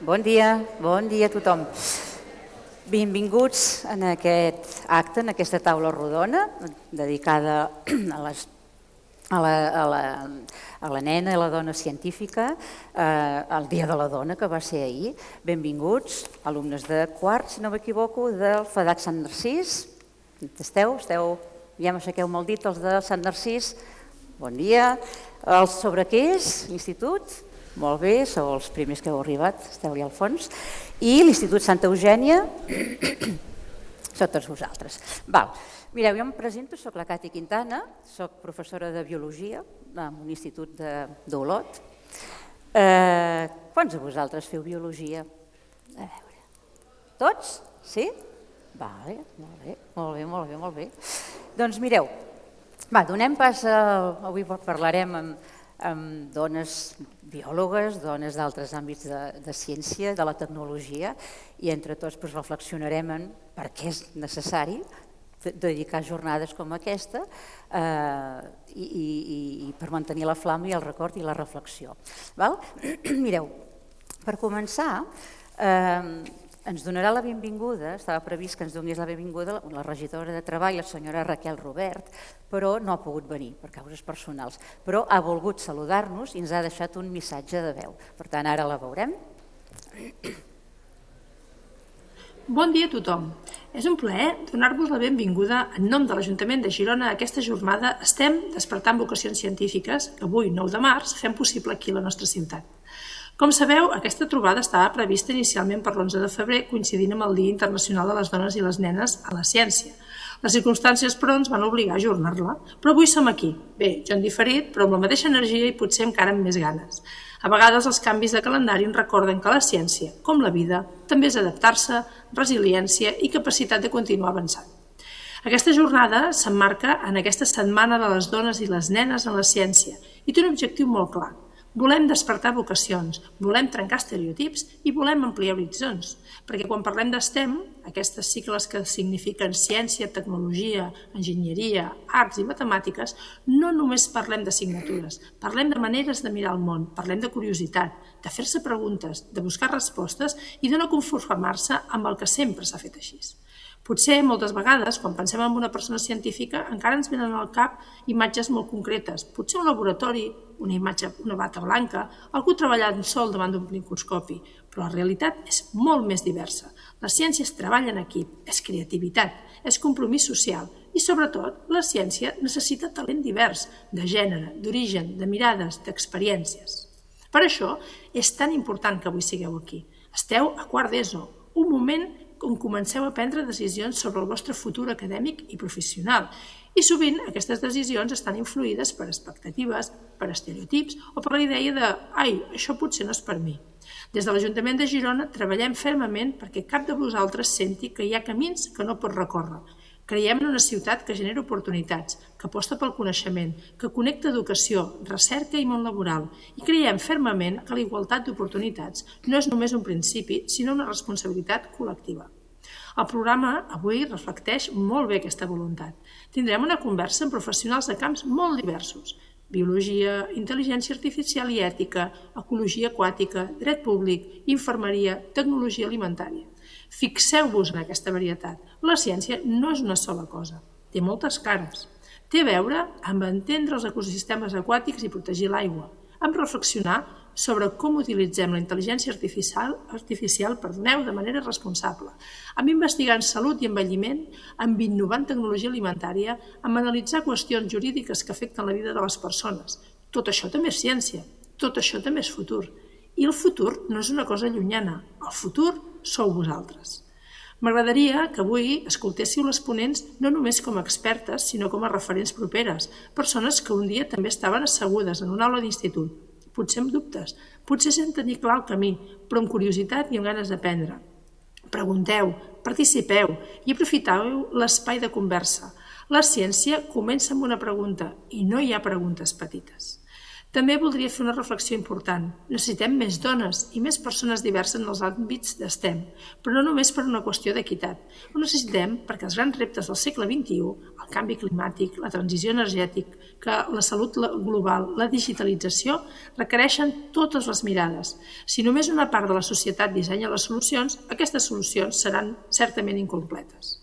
Bon dia a tothom. Benvinguts en aquest acte, en aquesta taula rodona, dedicada a la nena i la dona científica, al Dia de la Dona, que va ser ahir. Benvinguts, alumnes de quart, si no m'equivoco, del FEDAC Sant Narcís. Esteu? Ja m'aixequeu molt dit, els de Sant Narcís. Bon dia. Els sobre què és l'institut? Molt bé, sou els primers que heu arribat, esteu-hi al fons. I l'Institut Santa Eugènia, sou tots vosaltres. Mireu, jo em presento, soc la Cati Quintana, soc professora de Biologia en un institut d'Olot. Quants de vosaltres feu Biologia? A veure, tots? Sí? Molt bé. Doncs mireu, donem pas, avui parlarem amb dones biòlogues, dones d'altres àmbits de ciència, de la tecnologia, i entre tots reflexionarem en per què és necessari dedicar jornades com aquesta i per mantenir la flama i el record i la reflexió. Mireu, per començar, ens donarà la benvinguda, estava previst que ens donés la benvinguda la regidora de Treball, la senyora Raquel Robert, però no ha pogut venir per causes personals, però ha volgut saludar-nos i ens ha deixat un missatge de veu. Per tant, ara la veurem. Bon dia a tothom. És un plaer donar-vos la benvinguda en nom de l'Ajuntament de Girona a aquesta jornada Estem despertant vocacions científiques que avui, 9 de març, fem possible aquí a la nostra ciutat. Com sabeu, aquesta trobada estava prevista inicialment per l'11 de febrer, coincidint amb el Dia Internacional de les Dones i les Nenes a la Ciència. Les circumstàncies, però, ens van obligar a ajornar-la, però avui som aquí. Bé, jo en diferit, però amb la mateixa energia i potser encara amb més ganes. A vegades els canvis de calendari ens recorden que la ciència, com la vida, també és adaptar-se, resiliència i capacitat de continuar avançant. Aquesta jornada s'emmarca en aquesta setmana de les dones i les nenes en la ciència i té un objectiu molt clar. Volem despertar vocacions, volem trencar estereotips i volem ampliar horitzons, perquè quan parlem d'STEM, aquestes sigles que signifiquen ciència, tecnologia, enginyeria, arts i matemàtiques, no només parlem d'assignatures, parlem de maneres de mirar el món, parlem de curiositat, de fer-se preguntes, de buscar respostes i de no conformar-se amb el que sempre s'ha fet així. Potser, moltes vegades, quan pensem en una persona científica, encara ens venen al cap imatges molt concretes. Potser un laboratori, una bata blanca, algú treballant sol davant d'un microscopi. Però la realitat és molt més diversa. La ciència es treballa en equip, és creativitat, és compromís social i, sobretot, la ciència necessita talent divers, de gènere, d'origen, de mirades, d'experiències. Per això és tan important que avui sigueu aquí. Esteu a quart d'ESO, un moment on comenceu a prendre decisions sobre el vostre futur acadèmic i professional. I sovint aquestes decisions estan influïdes per expectatives, per estereotips o per la idea de «ai, això potser no és per mi». Des de l'Ajuntament de Girona treballem fermament perquè cap de vosaltres senti que hi ha camins que no pot recórrer. Creiem en una ciutat que genera oportunitats, que aposta pel coneixement, que connecta educació, recerca i món laboral i creiem fermament que la igualtat d'oportunitats no és només un principi, sinó una responsabilitat col·lectiva. El programa avui reflecteix molt bé aquesta voluntat. Tindrem una conversa amb professionals de camps molt diversos: biologia, intel·ligència artificial i ètica, ecologia aquàtica, dret públic, infermeria, tecnologia alimentària. Fixeu-vos en aquesta varietat. La ciència no és una sola cosa, té moltes cares. Té a veure amb entendre els ecosistemes aquàtics i protegir l'aigua, amb reflexionar sobre com utilitzem la intel·ligència artificial de manera responsable, amb investigar en salut i envelliment, amb innovar en tecnologia alimentària, amb analitzar qüestions jurídiques que afecten la vida de les persones. Tot això també és ciència, tot això també és futur. I el futur no és una cosa llunyana, el futur sou vosaltres. M'agradaria que avui escoltéssiu les ponents no només com a expertes, sinó com a referents properes, persones que un dia també estaven assegudes en una aula d'institut, potser amb dubtes, potser sense tenir clar el camí, però amb curiositat i amb ganes d'aprendre. Pregunteu, participeu i aprofiteu l'espai de conversa. La ciència comença amb una pregunta i no hi ha preguntes petites. També voldria fer una reflexió important. Necessitem més dones i més persones diverses en els àmbits d'STEM, però no només per una qüestió d'equitat. Ho necessitem perquè els grans reptes del segle XXI, el canvi climàtic, la transició energètica, la salut global, la digitalització, requereixen totes les mirades. Si només una part de la societat dissenya les solucions, aquestes solucions seran certament incompletes.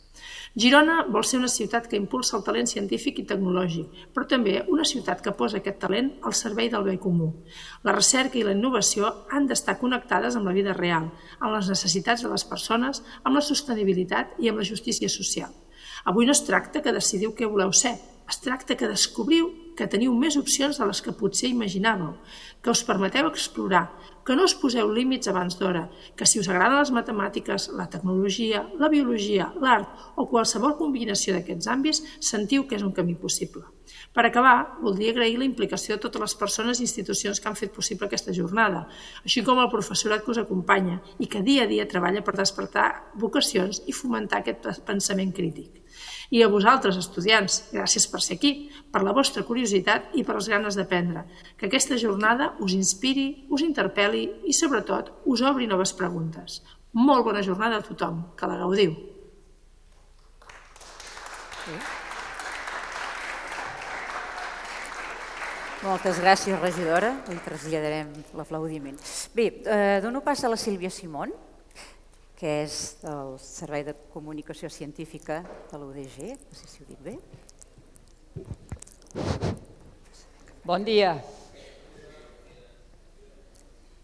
Girona vol ser una ciutat que impulsa el talent científic i tecnològic, però també una ciutat que posa aquest talent al servei del bé comú. La recerca i la innovació han d'estar connectades amb la vida real, amb les necessitats de les persones, amb la sostenibilitat i amb la justícia social. Avui no es tracta que decidiu què voleu ser, es tracta que descobriu que teniu més opcions de les que potser imaginàveu, que us permeteu explorar, que no us poseu límits abans d'hora, que si us agraden les matemàtiques, la tecnologia, la biologia, l'art o qualsevol combinació d'aquests àmbits, sentiu que és un camí possible. Per acabar, voldria agrair la implicació de totes les persones i institucions que han fet possible aquesta jornada, així com el professorat que us acompanya i que dia a dia treballa per despertar vocacions i fomentar aquest pensament crític. I a vosaltres, estudiants, gràcies per ser aquí, per la vostra curiositat i per les ganes d'aprendre. Que aquesta jornada us inspiri, us interpel·li i, sobretot, us obri noves preguntes. Molt bona jornada a tothom, que la gaudiu. Moltes gràcies, regidora. Li traslladarem l'aplaudiment. Bé, dono pas a la Sílvia Simón, que és del Servei de Comunicació Científica de l'UDG. No sé si ho dic bé. Bon dia.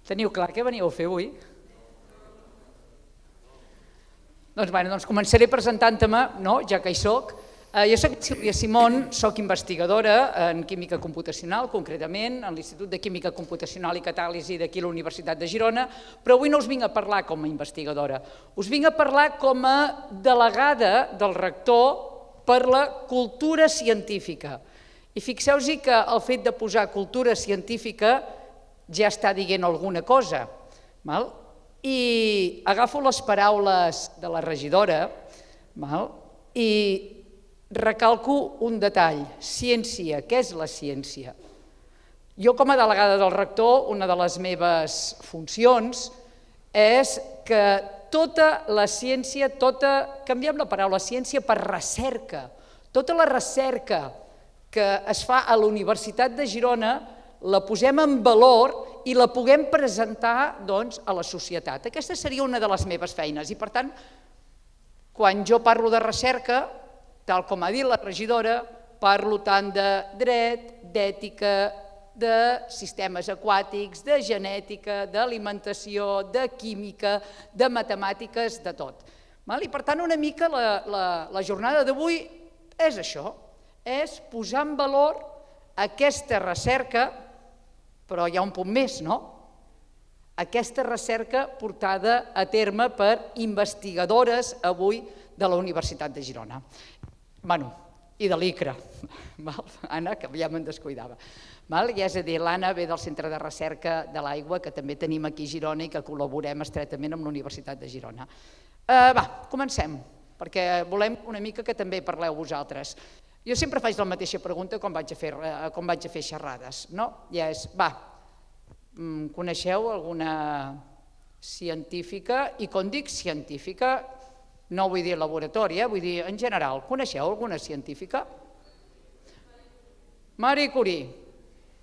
Teniu clar què veníeu a fer avui? Doncs començaré presentant-me, ja que hi soc. Jo soc Sílvia Simón, soc investigadora en química computacional, concretament en l'Institut de Química Computacional i Catàlisi d'aquí a la Universitat de Girona, però avui no us vinc a parlar com a investigadora, us vinc a parlar com a delegada del rector per la cultura científica. I fixeu-vos que el fet de posar cultura científica ja està dient alguna cosa. I agafo les paraules de la regidora i recalco un detall, ciència, què és la ciència? Jo com a delegada del rector, una de les meves funcions és que tota la ciència, canviem la paraula ciència per recerca, tota la recerca que es fa a la Universitat de Girona la posem en valor i la puguem presentar a la societat. Aquesta seria una de les meves feines i per tant, quan jo parlo de recerca, tal com ha dit la regidora, parlo tant de dret, d'ètica, de sistemes aquàtics, de genètica, d'alimentació, de química, de matemàtiques, de tot. I per tant, una mica la jornada d'avui és això, és posar en valor aquesta recerca, però hi ha un punt més, no? Aquesta recerca portada a terme per investigadores avui de la Universitat de Girona. I de l'ICRA, Anna, que ja me'n descuidava. És a dir, l'Anna ve del Centre de Recerca de l'Aigua, que també tenim aquí a Girona i que col·laborem estretament amb la Universitat de Girona. Comencem, perquè volem una mica que també parleu vosaltres. Jo sempre faig la mateixa pregunta quan vaig a fer xerrades, i és, coneixeu alguna científica? I quan dic científica, no vull dir laboratori, vull dir en general. Coneixeu alguna científica? Marie Curie.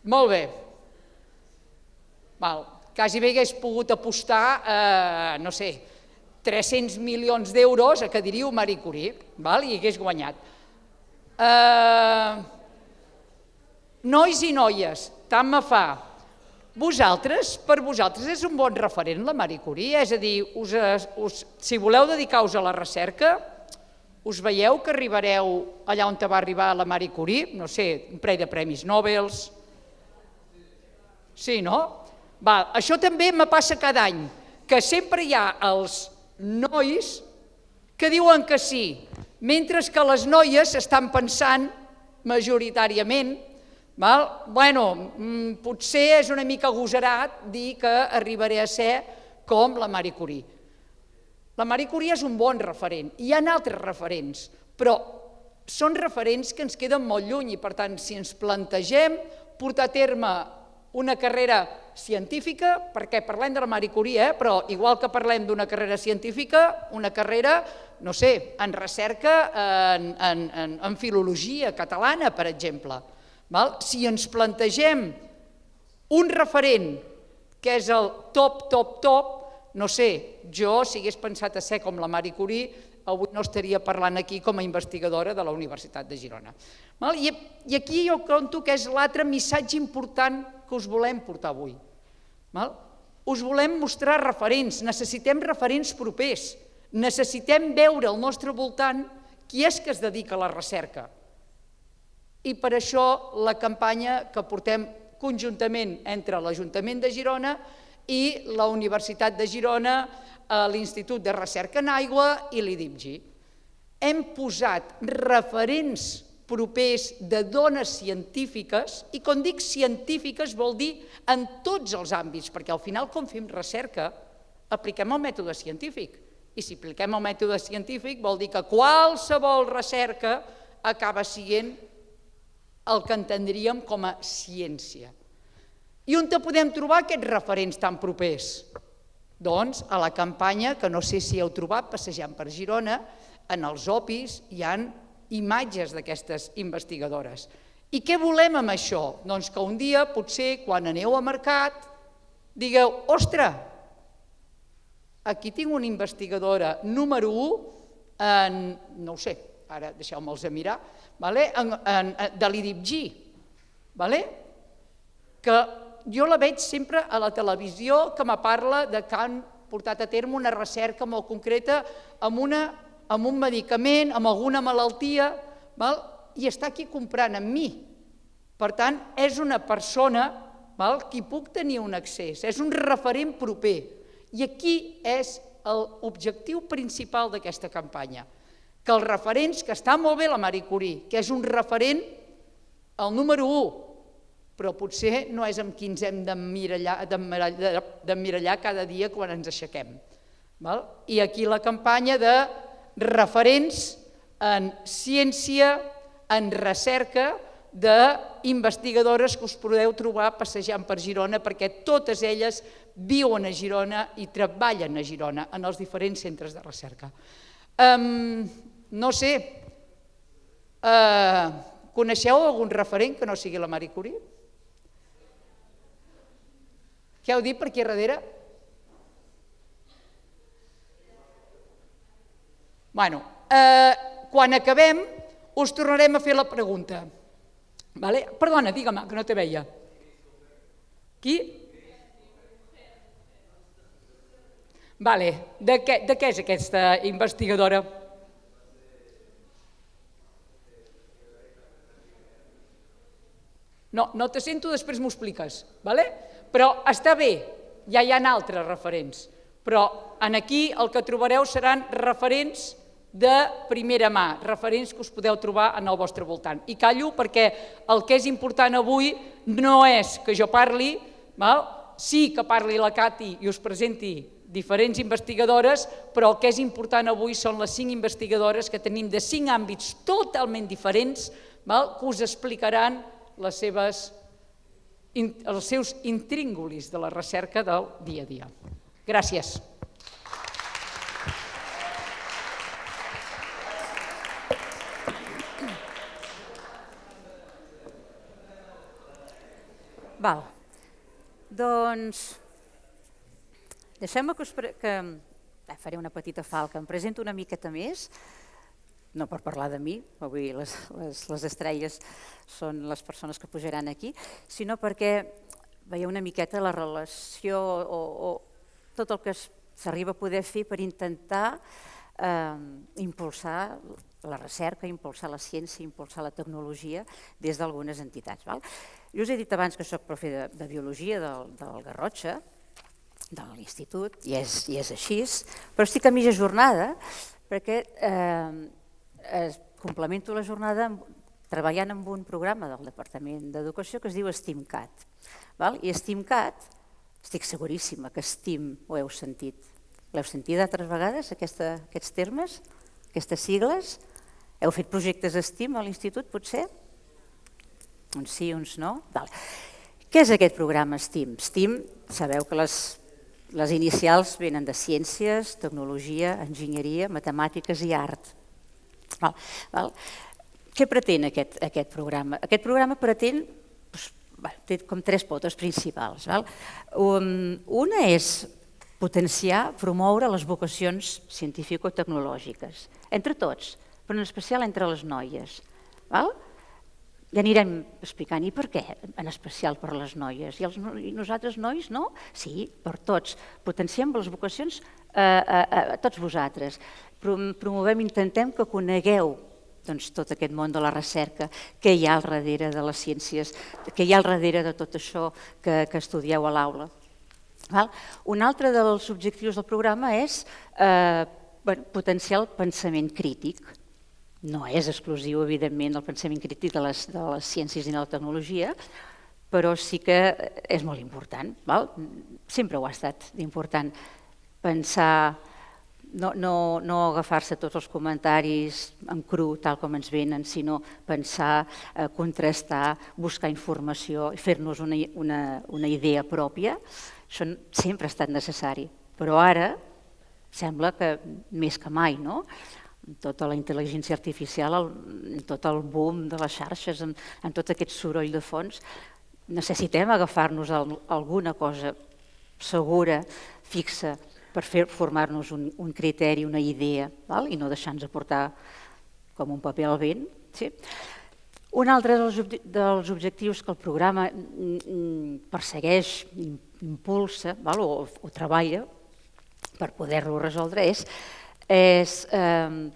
Molt bé. Quasi bé hagués pogut apostar, no sé, 300 milions d'euros a que diríeu Marie Curie, i hagués guanyat. Nois i noies, tant me fa. Per vosaltres és un bon referent la Marie Curie? És a dir, si voleu dedicar-vos a la recerca, us veieu que arribareu allà on va arribar la Marie Curie? No sé, un parell de premis Nobel? Sí, no? Això també me passa cada any, que sempre hi ha els nois que diuen que sí, mentre que les noies estan pensant majoritàriament potser és una mica agosarat dir que arribaré a ser com la Marie Curie. La Marie Curie és un bon referent. Hi ha altres referents, però són referents que ens queden molt lluny i, per tant, si ens plantegem portar a terme una carrera científica, perquè parlem de la Marie Curie, però igual que parlem d'una carrera científica, una carrera, no sé, en recerca, en filologia catalana, per exemple. Si ens plantegem un referent que és el top, no sé, jo, si hagués pensat a ser com la Marie Curie, avui no estaria parlant aquí com a investigadora de la Universitat de Girona. I aquí jo conto que és l'altre missatge important que us volem portar avui. Us volem mostrar referents, necessitem referents propers, necessitem veure al nostre voltant qui és que es dedica a la recerca. I per això la campanya que portem conjuntament entre l'Ajuntament de Girona i la Universitat de Girona, l'Institut de Recerca en Aigua i l'IDIPGI. Hem posat referents propers de dones científiques, i quan dic científiques vol dir en tots els àmbits, perquè al final quan fem recerca apliquem el mètode científic, i si apliquem el mètode científic vol dir que qualsevol recerca acaba sent el que entendríem com a ciència. I on podem trobar aquests referents tan propers? Doncs a la campanya, que no sé si heu trobat passejant per Girona, en els opis hi ha imatges d'aquestes investigadores. I què volem amb això? Doncs que un dia, potser, quan aneu a mercat, digueu, ostres, aquí tinc una investigadora número 1 en, no ho sé, ara deixeu-me'ls mirar, de l'IDIPGI, que jo la veig sempre a la televisió que me parla que han portat a terme una recerca molt concreta amb un medicament, amb alguna malaltia, i està aquí comprant amb mi. Per tant, és una persona qui puc tenir un accés, és un referent proper. I aquí és l'objectiu principal d'aquesta campanya, que els referents, que està molt bé la Marie Curie, que és un referent, el número 1, però potser no és amb qui ens hem d'emmirallar cada dia quan ens aixequem. I aquí la campanya de referents en ciència, en recerca, d'investigadores que us podeu trobar passejant per Girona, perquè totes elles viuen a Girona i treballen a Girona, en els diferents centres de recerca. No sé, coneixeu algun referent que no sigui la Marie Curie? Què heu dit per aquí darrere? Bé, quan acabem us tornarem a fer la pregunta. Perdona, digue-me, que no te veia. Qui? De què és aquesta investigadora? No te sento, després m'ho expliques, però està bé, ja hi ha altres referents, però aquí el que trobareu seran referents de primera mà, referents que us podeu trobar en el vostre voltant. I callo perquè el que és important avui no és que jo parli, sí que parli la Cati i us presenti diferents investigadores, però el que és important avui són les 5 investigadores que tenim de 5 àmbits totalment diferents que us explicaran els seus intríngulis de la recerca del dia a dia. Gràcies. Doncs deixeu-me que faré una petita falca. Em presento una miqueta més, no per parlar de mi, avui les estrelles són les persones que pujaran aquí, sinó perquè veieu una miqueta la relació o tot el que s'arriba a poder fer per intentar impulsar la recerca, impulsar la ciència, impulsar la tecnologia des d'algunes entitats. Jo us he dit abans que soc profe de biologia del Garrotxa, de l'institut, i és així, però estic a mitja jornada perquè complemento la jornada treballant en un programa del Departament d'Educació que es diu STEAMcat. I STEAMcat, estic seguríssima que STEAM ho heu sentit. L'heu sentit altres vegades, aquests termes, aquestes sigles? Heu fet projectes STEAM a l'institut, potser? Uns sí, uns no? Què és aquest programa STEAM? STEAM, sabeu que les inicials venen de ciències, tecnologia, enginyeria, matemàtiques i art. Què pretén aquest programa? Aquest programa pretén, té com 3 potes principals. Una és potenciar, promoure les vocacions científico-tecnològiques, entre tots, però en especial entre les noies. Ja anirem explicant, i per què en especial per les noies? I nosaltres nois no? Sí, per tots. Potenciem les vocacions a tots vosaltres. Promovem, intentem que conegueu tot aquest món de la recerca, què hi ha al darrere de les ciències, què hi ha al darrere de tot això que estudieu a l'aula. Un altre dels objectius del programa és potenciar el pensament crític. No és exclusiu, evidentment, del pensament crític de les ciències i de la tecnologia, però sí que és molt important. Sempre ho ha estat important pensar, no agafar-se tots els comentaris en cru, tal com ens venen, sinó pensar, contrastar, buscar informació i fer-nos una idea pròpia. Això sempre ha estat necessari, però ara sembla que més que mai, no? Tota la intel·ligència artificial, tot el boom de les xarxes, amb tot aquest soroll de fons, necessitem agafar-nos alguna cosa segura, fixa, per formar-nos un criteri, una idea, i no deixar-nos aportar com un paper al vent. Un altre dels objectius que el programa persegueix, impulsa o treballa per poder-lo resoldre és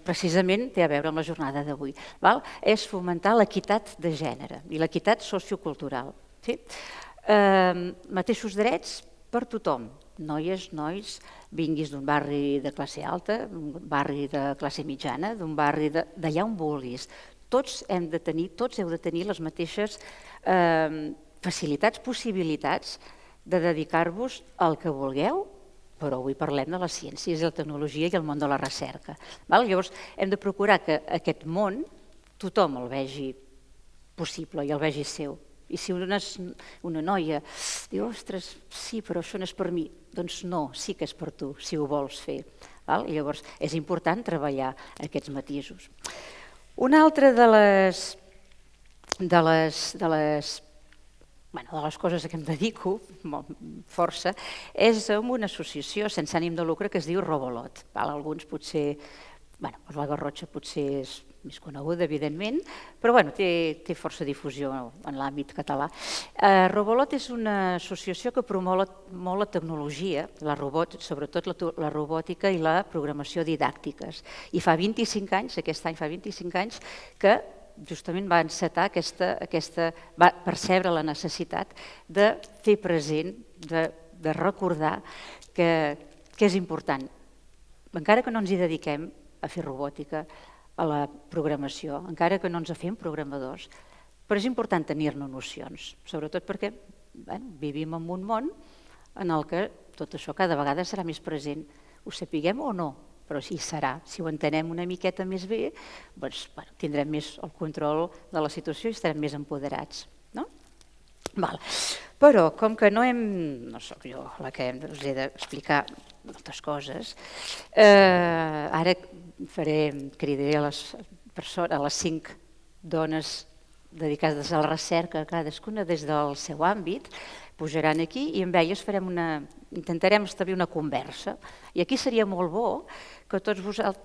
precisament, té a veure amb la jornada d'avui, és fomentar l'equitat de gènere i l'equitat sociocultural. Mateixos drets per tothom, noies, nois, vinguis d'un barri de classe alta, d'un barri de classe mitjana, d'un barri d'allà on vulguis. Tots heu de tenir les mateixes facilitats, possibilitats de dedicar-vos al que vulgueu, però avui parlem de les ciències i la tecnologia i el món de la recerca. Llavors, hem de procurar que aquest món tothom el vegi possible i el vegi seu. I si una noia diu, ostres, sí, però això no és per mi, doncs no, sí que és per tu, si ho vols fer. Llavors, és important treballar aquests matisos. Una altra de les coses a què em dedico força és una associació sense ànim de lucre que es diu Robolot. Alguns potser, la Garrotxa potser és més coneguda, evidentment, però té força difusió en l'àmbit català. Robolot és una associació que promou molt la tecnologia, sobretot la robòtica i la programació didàctiques. I fa 25 anys, aquest any fa 25 anys, que justament va encetar va percebre la necessitat de fer present, de recordar que és important. Encara que no ens hi dediquem a fer robòtica, a la programació, encara que no ens fem programadors, però és important tenir-ne nocions, sobretot perquè vivim en un món en el que tot això cada vegada serà més present, ho sapiguem o no, però hi serà. Si ho entenem una miqueta més bé, tindrem més el control de la situació i estarem més empoderats. Però, com que no soc jo la que us he d'explicar moltes coses, ara cridaré a les 5 dones dedicades a la recerca, cadascuna des del seu àmbit, pujaran aquí i amb elles intentarem establir una conversa. I aquí seria molt bo que tots vosaltres,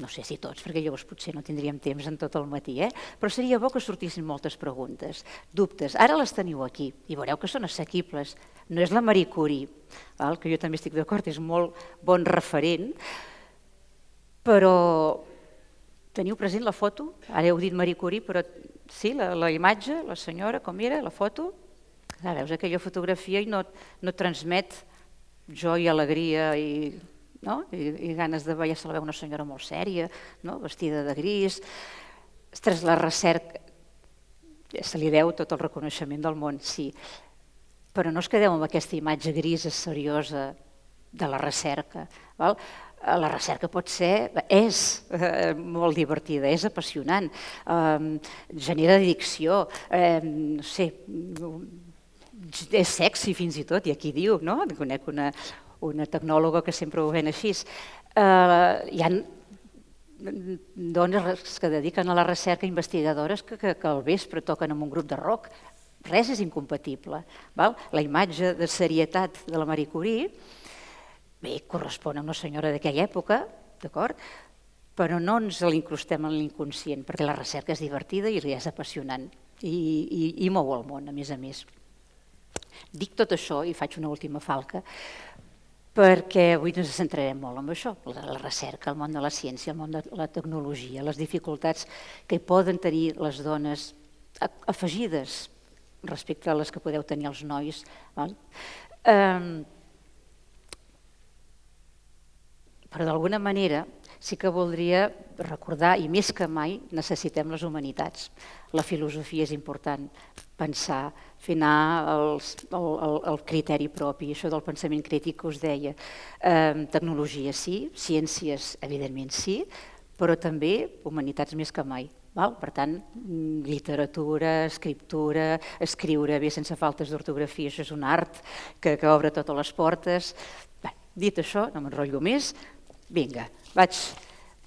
no sé si tots, perquè llavors potser no tindríem temps en tot el matí, però seria bo que sortissin moltes preguntes, dubtes. Ara les teniu aquí i veureu que són assequibles. No és la Marie Curie, que jo també estic d'acord, és molt bon referent, però teniu present la foto? Ara heu dit Marie Curie, però sí, la imatge, la senyora, com era, la foto? Veus aquella fotografia i no transmet joia, alegria i ganes de veure, se la veu una senyora molt sèria, vestida de gris. Ostres, la recerca, se li deu tot el reconeixement del món, sí, però no us quedeu amb aquesta imatge grisa, seriosa de la recerca. La recerca és molt divertida, és apassionant, genera addicció, no sé, és sexy fins i tot, i aquí diu, no? Conec una tecnòloga que sempre ho ven així. Hi ha dones que dediquen a la recerca, investigadores que al vespre toquen en un grup de rock. Res és incompatible. La imatge de serietat de la Marie Curie bé, correspon a una senyora d'aquella època, d'acord? Però no ens l'incrustem en l'inconscient, perquè la recerca és divertida i és apassionant i mou el món, a més. Dic tot això i faig una última falca perquè avui ens centrarem molt en això, la recerca, el món de la ciència, el món de la tecnologia, les dificultats que poden tenir les dones afegides respecte a les que podeu tenir els nois. Però d'alguna manera sí que voldria recordar, i més que mai necessitem les humanitats. La filosofia és important, pensar, fer anar el criteri propi, això del pensament crític que us deia. Tecnologia sí, ciències evidentment sí, però també humanitats més que mai. Per tant, literatura, escriptura, escriure bé sense faltes d'ortografia, això és un art que obre totes les portes. Dit això, no m'enrotllo més, vinga, vaig,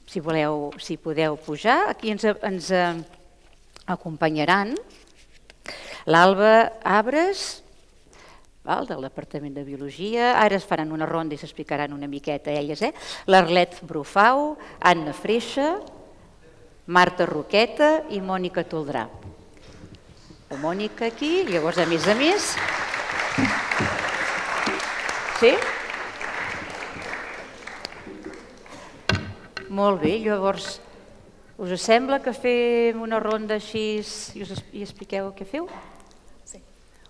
si podeu pujar, aquí ens acompanyaran l'Alba Abres, del Departament de Biologia, ara es faran una ronda i s'explicaran una miqueta elles, l'Arlet Brufau, Anna Freixa, Marta Roqueta i Mònica Toldrà. La Mònica aquí, llavors a més. Sí? Molt bé, llavors, us sembla que fem una ronda així i expliqueu què feu? Sí.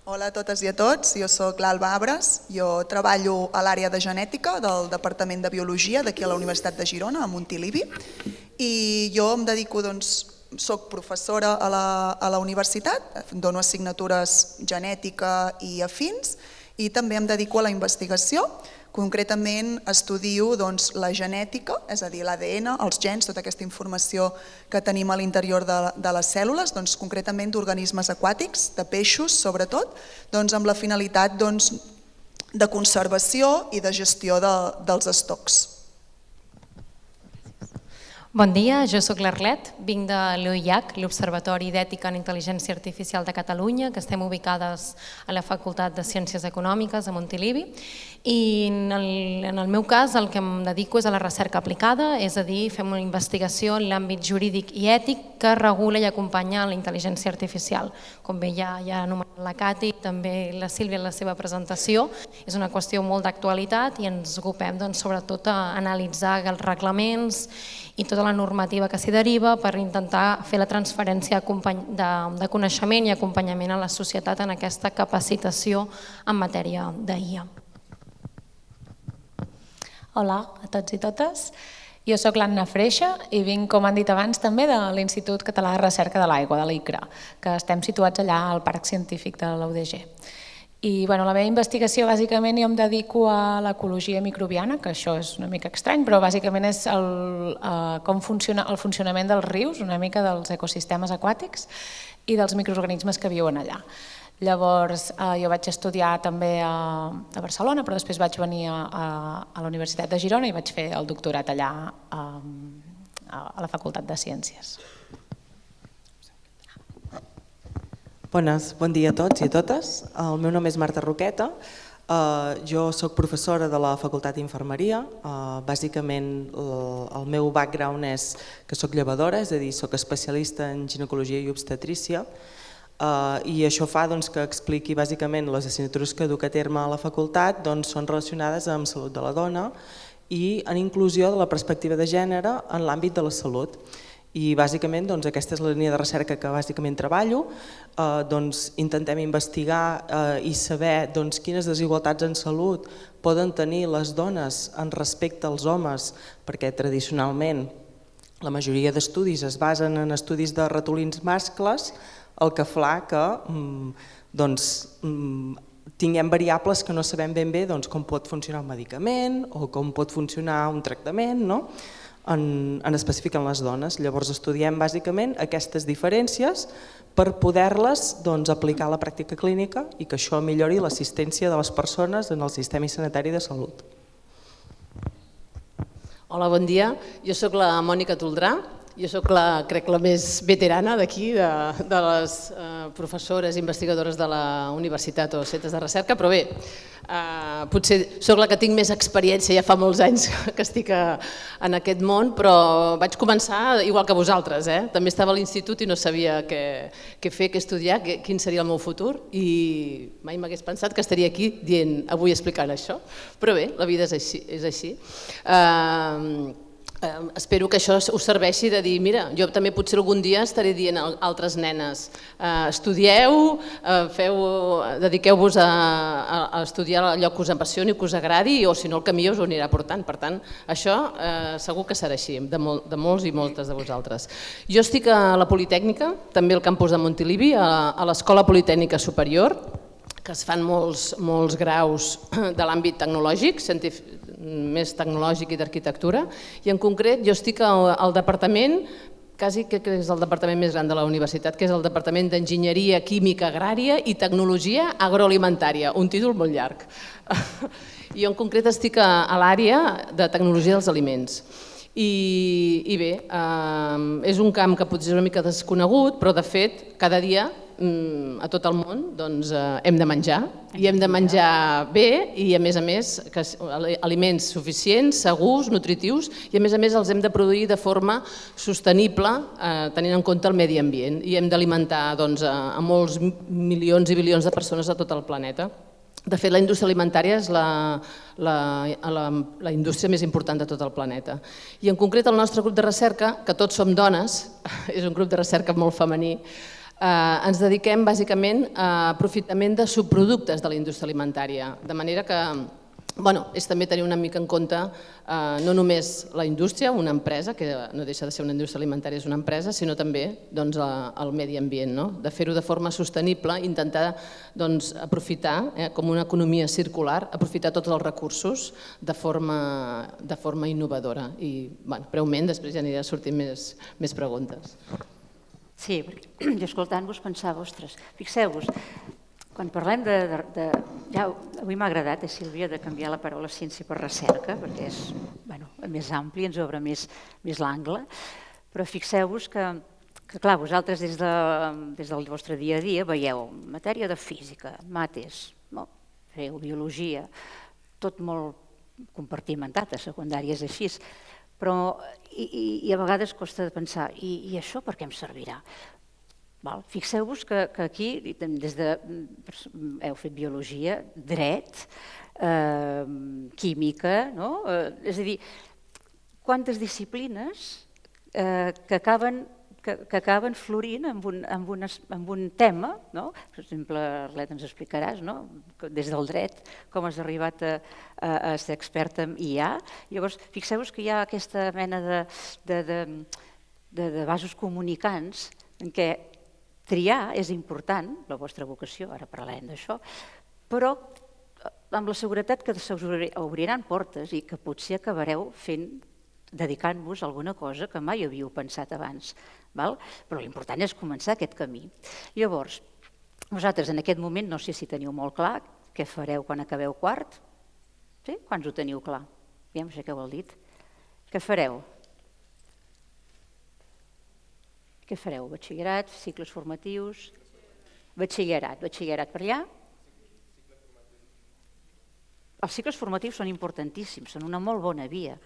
Hola a totes i a tots, jo soc l'Alba Abres, jo treballo a l'àrea de genètica del Departament de Biologia d'aquí a la Universitat de Girona, a Montilivi, i jo em dedico, soc professora a la universitat, dono assignatures genètica i afins, i també em dedico a la investigació. Concretament estudio la genètica, és a dir, l'ADN, els gens, tota aquesta informació que tenim a l'interior de les cèl·lules, concretament d'organismes aquàtics, de peixos sobretot, amb la finalitat de conservació i de gestió dels estocs. Bon dia, jo soc l'Arlet, vinc de l'OIAC, l'Observatori d'Ètica en Intel·ligència Artificial de Catalunya, que estem ubicades a la Facultat de Ciències Econòmiques a Montilivi, i en el meu cas el que em dedico és a la recerca aplicada, és a dir, fem una investigació en l'àmbit jurídic i ètic que regula i acompanya la intel·ligència artificial. Com bé ja ha anomenat la Cati, també la Sílvia en la seva presentació, és una qüestió molt d'actualitat i ens ocupem sobretot a analitzar els reglaments i tota la normativa que s'hi deriva per intentar fer la transferència de coneixement i acompanyament a la societat en aquesta capacitació en matèria d'IA. Hola a tots i totes. Jo soc l'Anna Freixa i vinc, com han dit abans, també de l'Institut Català de Recerca de l'Aigua, de l'ICRA, que estem situats allà al Parc Científic de la UDG. I la meva investigació bàsicament jo em dedico a l'ecologia microbiana, que això és una mica estrany, però bàsicament és com funciona el funcionament dels rius, una mica dels ecosistemes aquàtics i dels microorganismes que viuen allà. Llavors jo vaig estudiar també a Barcelona, però després vaig venir a la Universitat de Girona i vaig fer el doctorat allà a la Facultat de Ciències. Bon dia a tots i a totes. El meu nom és Marta Roqueta. Jo soc professora de la Facultat d'Infermeria. Bàsicament el meu background és que soc llevadora, és a dir, soc especialista en ginecologia i obstetrícia, i això fa que expliqui bàsicament les assignatures que duc a terme a la facultat són relacionades amb salut de la dona i en inclusió de la perspectiva de gènere en l'àmbit de la salut. I bàsicament aquesta és la línia de recerca que bàsicament treballo. Intentem investigar i saber quines desigualtats en salut poden tenir les dones en respecte als homes, perquè tradicionalment la majoria d'estudis es basen en estudis de ratolins mascles, el que fa que tinguem variables que no sabem ben bé com pot funcionar un medicament o com pot funcionar un tractament. en específic en les dones. Llavors estudiem bàsicament aquestes diferències per poder-les aplicar a la pràctica clínica i que això millori l'assistència de les persones en el sistema sanitari de salut. Hola, bon dia. Jo sóc la Mònica Toldrà. Jo sóc, crec, la més veterana d'aquí, de les professores investigadores de la universitat o centres de recerca, però bé, potser sóc la que tinc més experiència, ja fa molts anys que estic en aquest món, però vaig començar igual que vosaltres. També estava a l'institut i no sabia què fer, què estudiar, quin seria el meu futur, i mai m'hagués pensat que estaria aquí dient avui explicant això, però bé, la vida és així. Espero que això us serveixi de dir, mira, jo també potser algun dia estaré dient a altres nenes, estudieu, dediqueu-vos a estudiar allò que us apassioni, que us agradi, o si no el camí us ho anirà portant. Per tant, això segur que serà així, de molts i moltes de vosaltres. Jo estic a la Politècnica, també al campus de Montilivi, a l'Escola Politècnica Superior, que es fan molts graus de l'àmbit tecnològic, més tecnològic i d'arquitectura, i en concret jo estic al departament, quasi que és el departament més gran de la universitat, que és el Departament d'Enginyeria Química Agrària i Tecnologia Agroalimentària, un títol molt llarg. Jo en concret estic a l'àrea de tecnologia dels aliments. I bé, és un camp que potser és una mica desconegut, però de fet cada dia a tot el món hem de menjar, i hem de menjar bé i a més aliments suficients, segurs, nutritius, i a més els hem de produir de forma sostenible tenint en compte el medi ambient, i hem d'alimentar a molts milions i bilions de persones a tot el planeta. De fet, la indústria alimentària és la indústria més important de tot el planeta. I en concret el nostre grup de recerca, que tots som dones, és un grup de recerca molt femení, ens dediquem bàsicament a aprofitament de subproductes de la indústria alimentària, de manera que és també tenir una mica en compte no només la indústria, una empresa, que no deixa de ser una indústria alimentària, és una empresa, sinó també el medi ambient, de fer-ho de forma sostenible, intentar aprofitar, com una economia circular, aprofitar tots els recursos de forma innovadora. I breument, després ja anirà sortint més preguntes. Sí, perquè jo escoltant-vos pensava, ostres, fixeu-vos, quan parlem de... Avui m'ha agradat, Sílvia, de canviar la paraula ciència per recerca, perquè és més ampli, ens obre més l'angle, però fixeu-vos que, clar, vosaltres des del vostre dia a dia veieu matèria de física, mates, feu biologia, tot molt compartimentat, a secundària és així, però i a vegades costa de pensar, i això per què em servirà? Fixeu-vos que aquí heu fet biologia, dret, química, és a dir, quantes disciplines que acaben florint amb un tema, per exemple, Arlet, ens explicaràs, des del dret, com has arribat a ser experta en IA. Llavors, fixeu-vos que hi ha aquesta mena de vasos comunicants en què triar és important, la vostra vocació, ara parlarem d'això, però amb la seguretat que se us obriran portes i que potser acabareu dedicant-vos a alguna cosa que mai havíeu pensat abans. Però l'important és començar aquest camí. Llavors, vosaltres en aquest moment no sé si teniu molt clar què fareu quan acabeu quart. Sí? Quants ho teniu clar? No sé què heu dit. Què fareu? Què fareu? Batxillerat, cicles formatius? Batxillerat per allà? Els cicles formatius són importantíssims, són una molt bona via,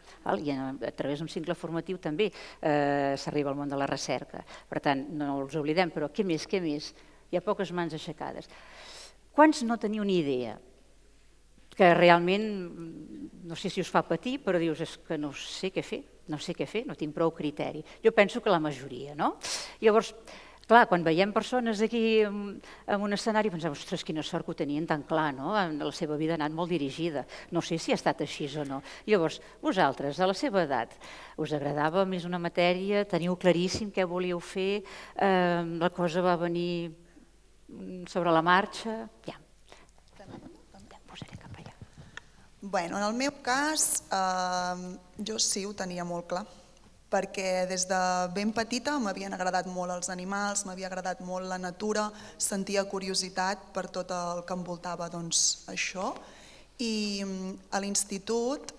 i a través d'un cicle formatiu també s'arriba al món de la recerca. Per tant, no els oblidem, però què més? Hi ha poques mans aixecades. Quants no teniu ni idea? Que realment, no sé si us fa patir, però dius, és que no sé què fer, no tinc prou criteri. Jo penso que la majoria, no? Llavors, clar, quan veiem persones aquí en un escenari, pensem, ostres, quina sort que ho tenien tan clar, no? La seva vida ha anat molt dirigida. No sé si ha estat així o no. Llavors, vosaltres, a la seva edat, us agradava més una matèria? Teniu claríssim què volíeu fer? La cosa va venir sobre la marxa? Ja. Posaré cap allà. En el meu cas, jo sí ho tenia molt clar. perquè des de ben petita m'havien agradat molt els animals, m'havia agradat molt la natura, sentia curiositat per tot el que envoltava això. I a l'institut,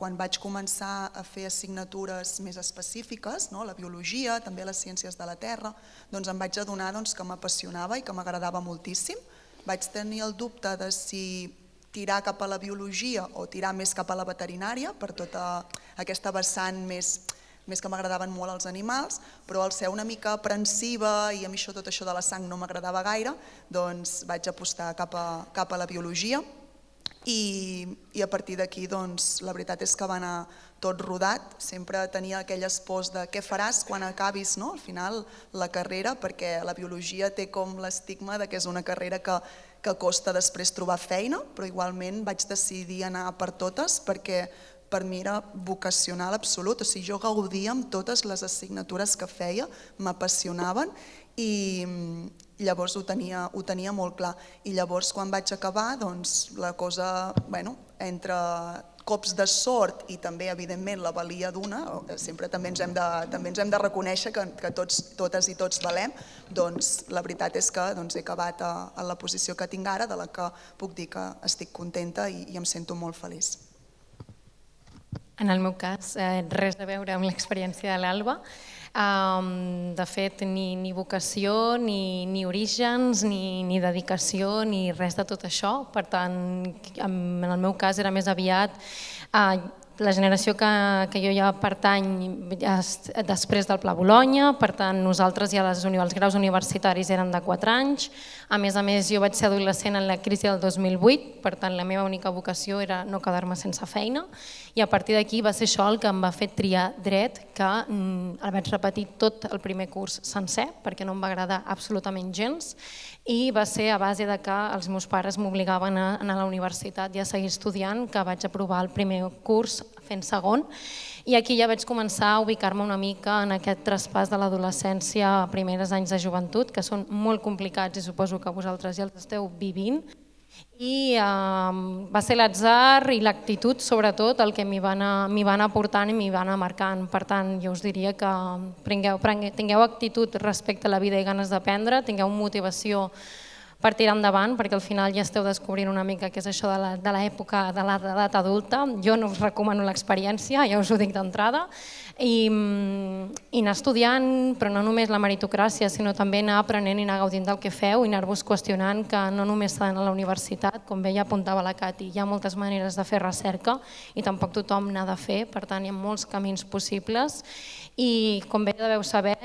quan vaig començar a fer assignatures més específiques, la biologia, també les ciències de la Terra, doncs em vaig adonar que m'apassionava i que m'agradava moltíssim. Vaig tenir el dubte de si tirar cap a la biologia o tirar més cap a la veterinària per tota aquesta vessant més que m'agradaven molt els animals, però al ser una mica aprensiva i a mi tot això de la sang no m'agradava gaire, doncs vaig apostar cap a la biologia i a partir d'aquí la veritat és que va anar tot rodat. Sempre tenia aquelles pors de què faràs quan acabis al final la carrera, perquè la biologia té com l'estigma que és una carrera que costa després trobar feina, però igualment vaig decidir anar per totes perquè per mi era vocacional absolut, o sigui, jo gaudia amb totes les assignatures que feia, m'apassionaven i llavors ho tenia molt clar. I llavors quan vaig acabar, doncs la cosa, entre cops de sort i també evidentment la valia d'una, sempre també ens hem de reconèixer que totes i tots valem, doncs la veritat és que he acabat a la posició que tinc ara, de la que puc dir que estic contenta i em sento molt feliç. En el meu cas, res a veure amb l'experiència de l'Alba. De fet, ni vocació, ni orígens, ni dedicació, ni res de tot això. Per tant, en el meu cas era més aviat la generació que jo ja pertany després del Pla Bolonya, per tant nosaltres ja els graus universitaris eren de 4 anys, a més, jo vaig ser adolescent en la crisi del 2008, per tant la meva única vocació era no quedar-me sense feina i a partir d'aquí va ser això el que em va fer triar dret, que el vaig repetir tot el primer curs sencer perquè no em va agradar absolutament gens i va ser a base de que els meus pares m'obligaven a anar a la universitat i a seguir estudiant que vaig aprovar el primer curs fent segon i aquí ja vaig començar a ubicar-me una mica en aquest traspàs de l'adolescència a primers anys de joventut, que són molt complicats i suposo que vosaltres ja els esteu vivint. I va ser l'atzar i l'actitud, sobretot, el que m'hi va anar portant i m'hi va anar marcant. Per tant, jo us diria que tingueu actitud respecte a la vida i ganes d'aprendre, tingueu motivació per tirar endavant, perquè al final ja esteu descobrint una mica què és això de l'època de l'edat adulta. Jo no us recomano l'experiència, ja us ho dic d'entrada, i anar estudiant, però no només la meritocràcia, sinó també anar aprenent i anar gaudint del que feu i anar-vos qüestionant que no només s'ha d'anar a la universitat, com bé ja apuntava la Cati, hi ha moltes maneres de fer recerca i tampoc tothom n'ha de fer, per tant hi ha molts camins possibles i com bé deveu saber,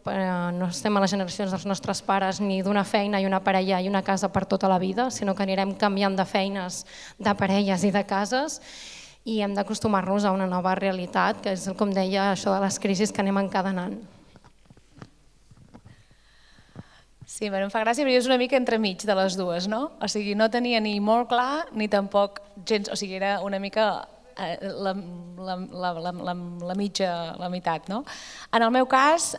no estem a les generacions dels nostres pares ni d'una feina i una parella i una casa per tota la vida, sinó que anirem canviant de feines, de parelles i de cases i hem d'acostumar-nos a una nova realitat, que és, com deia, això de les crisis que anem encadenant. Sí, em fa gràcia, però jo és una mica entremig de les dues, no? O sigui, no tenia ni molt clar ni tampoc gens, o sigui, era una mica la meitat, no? En el meu cas,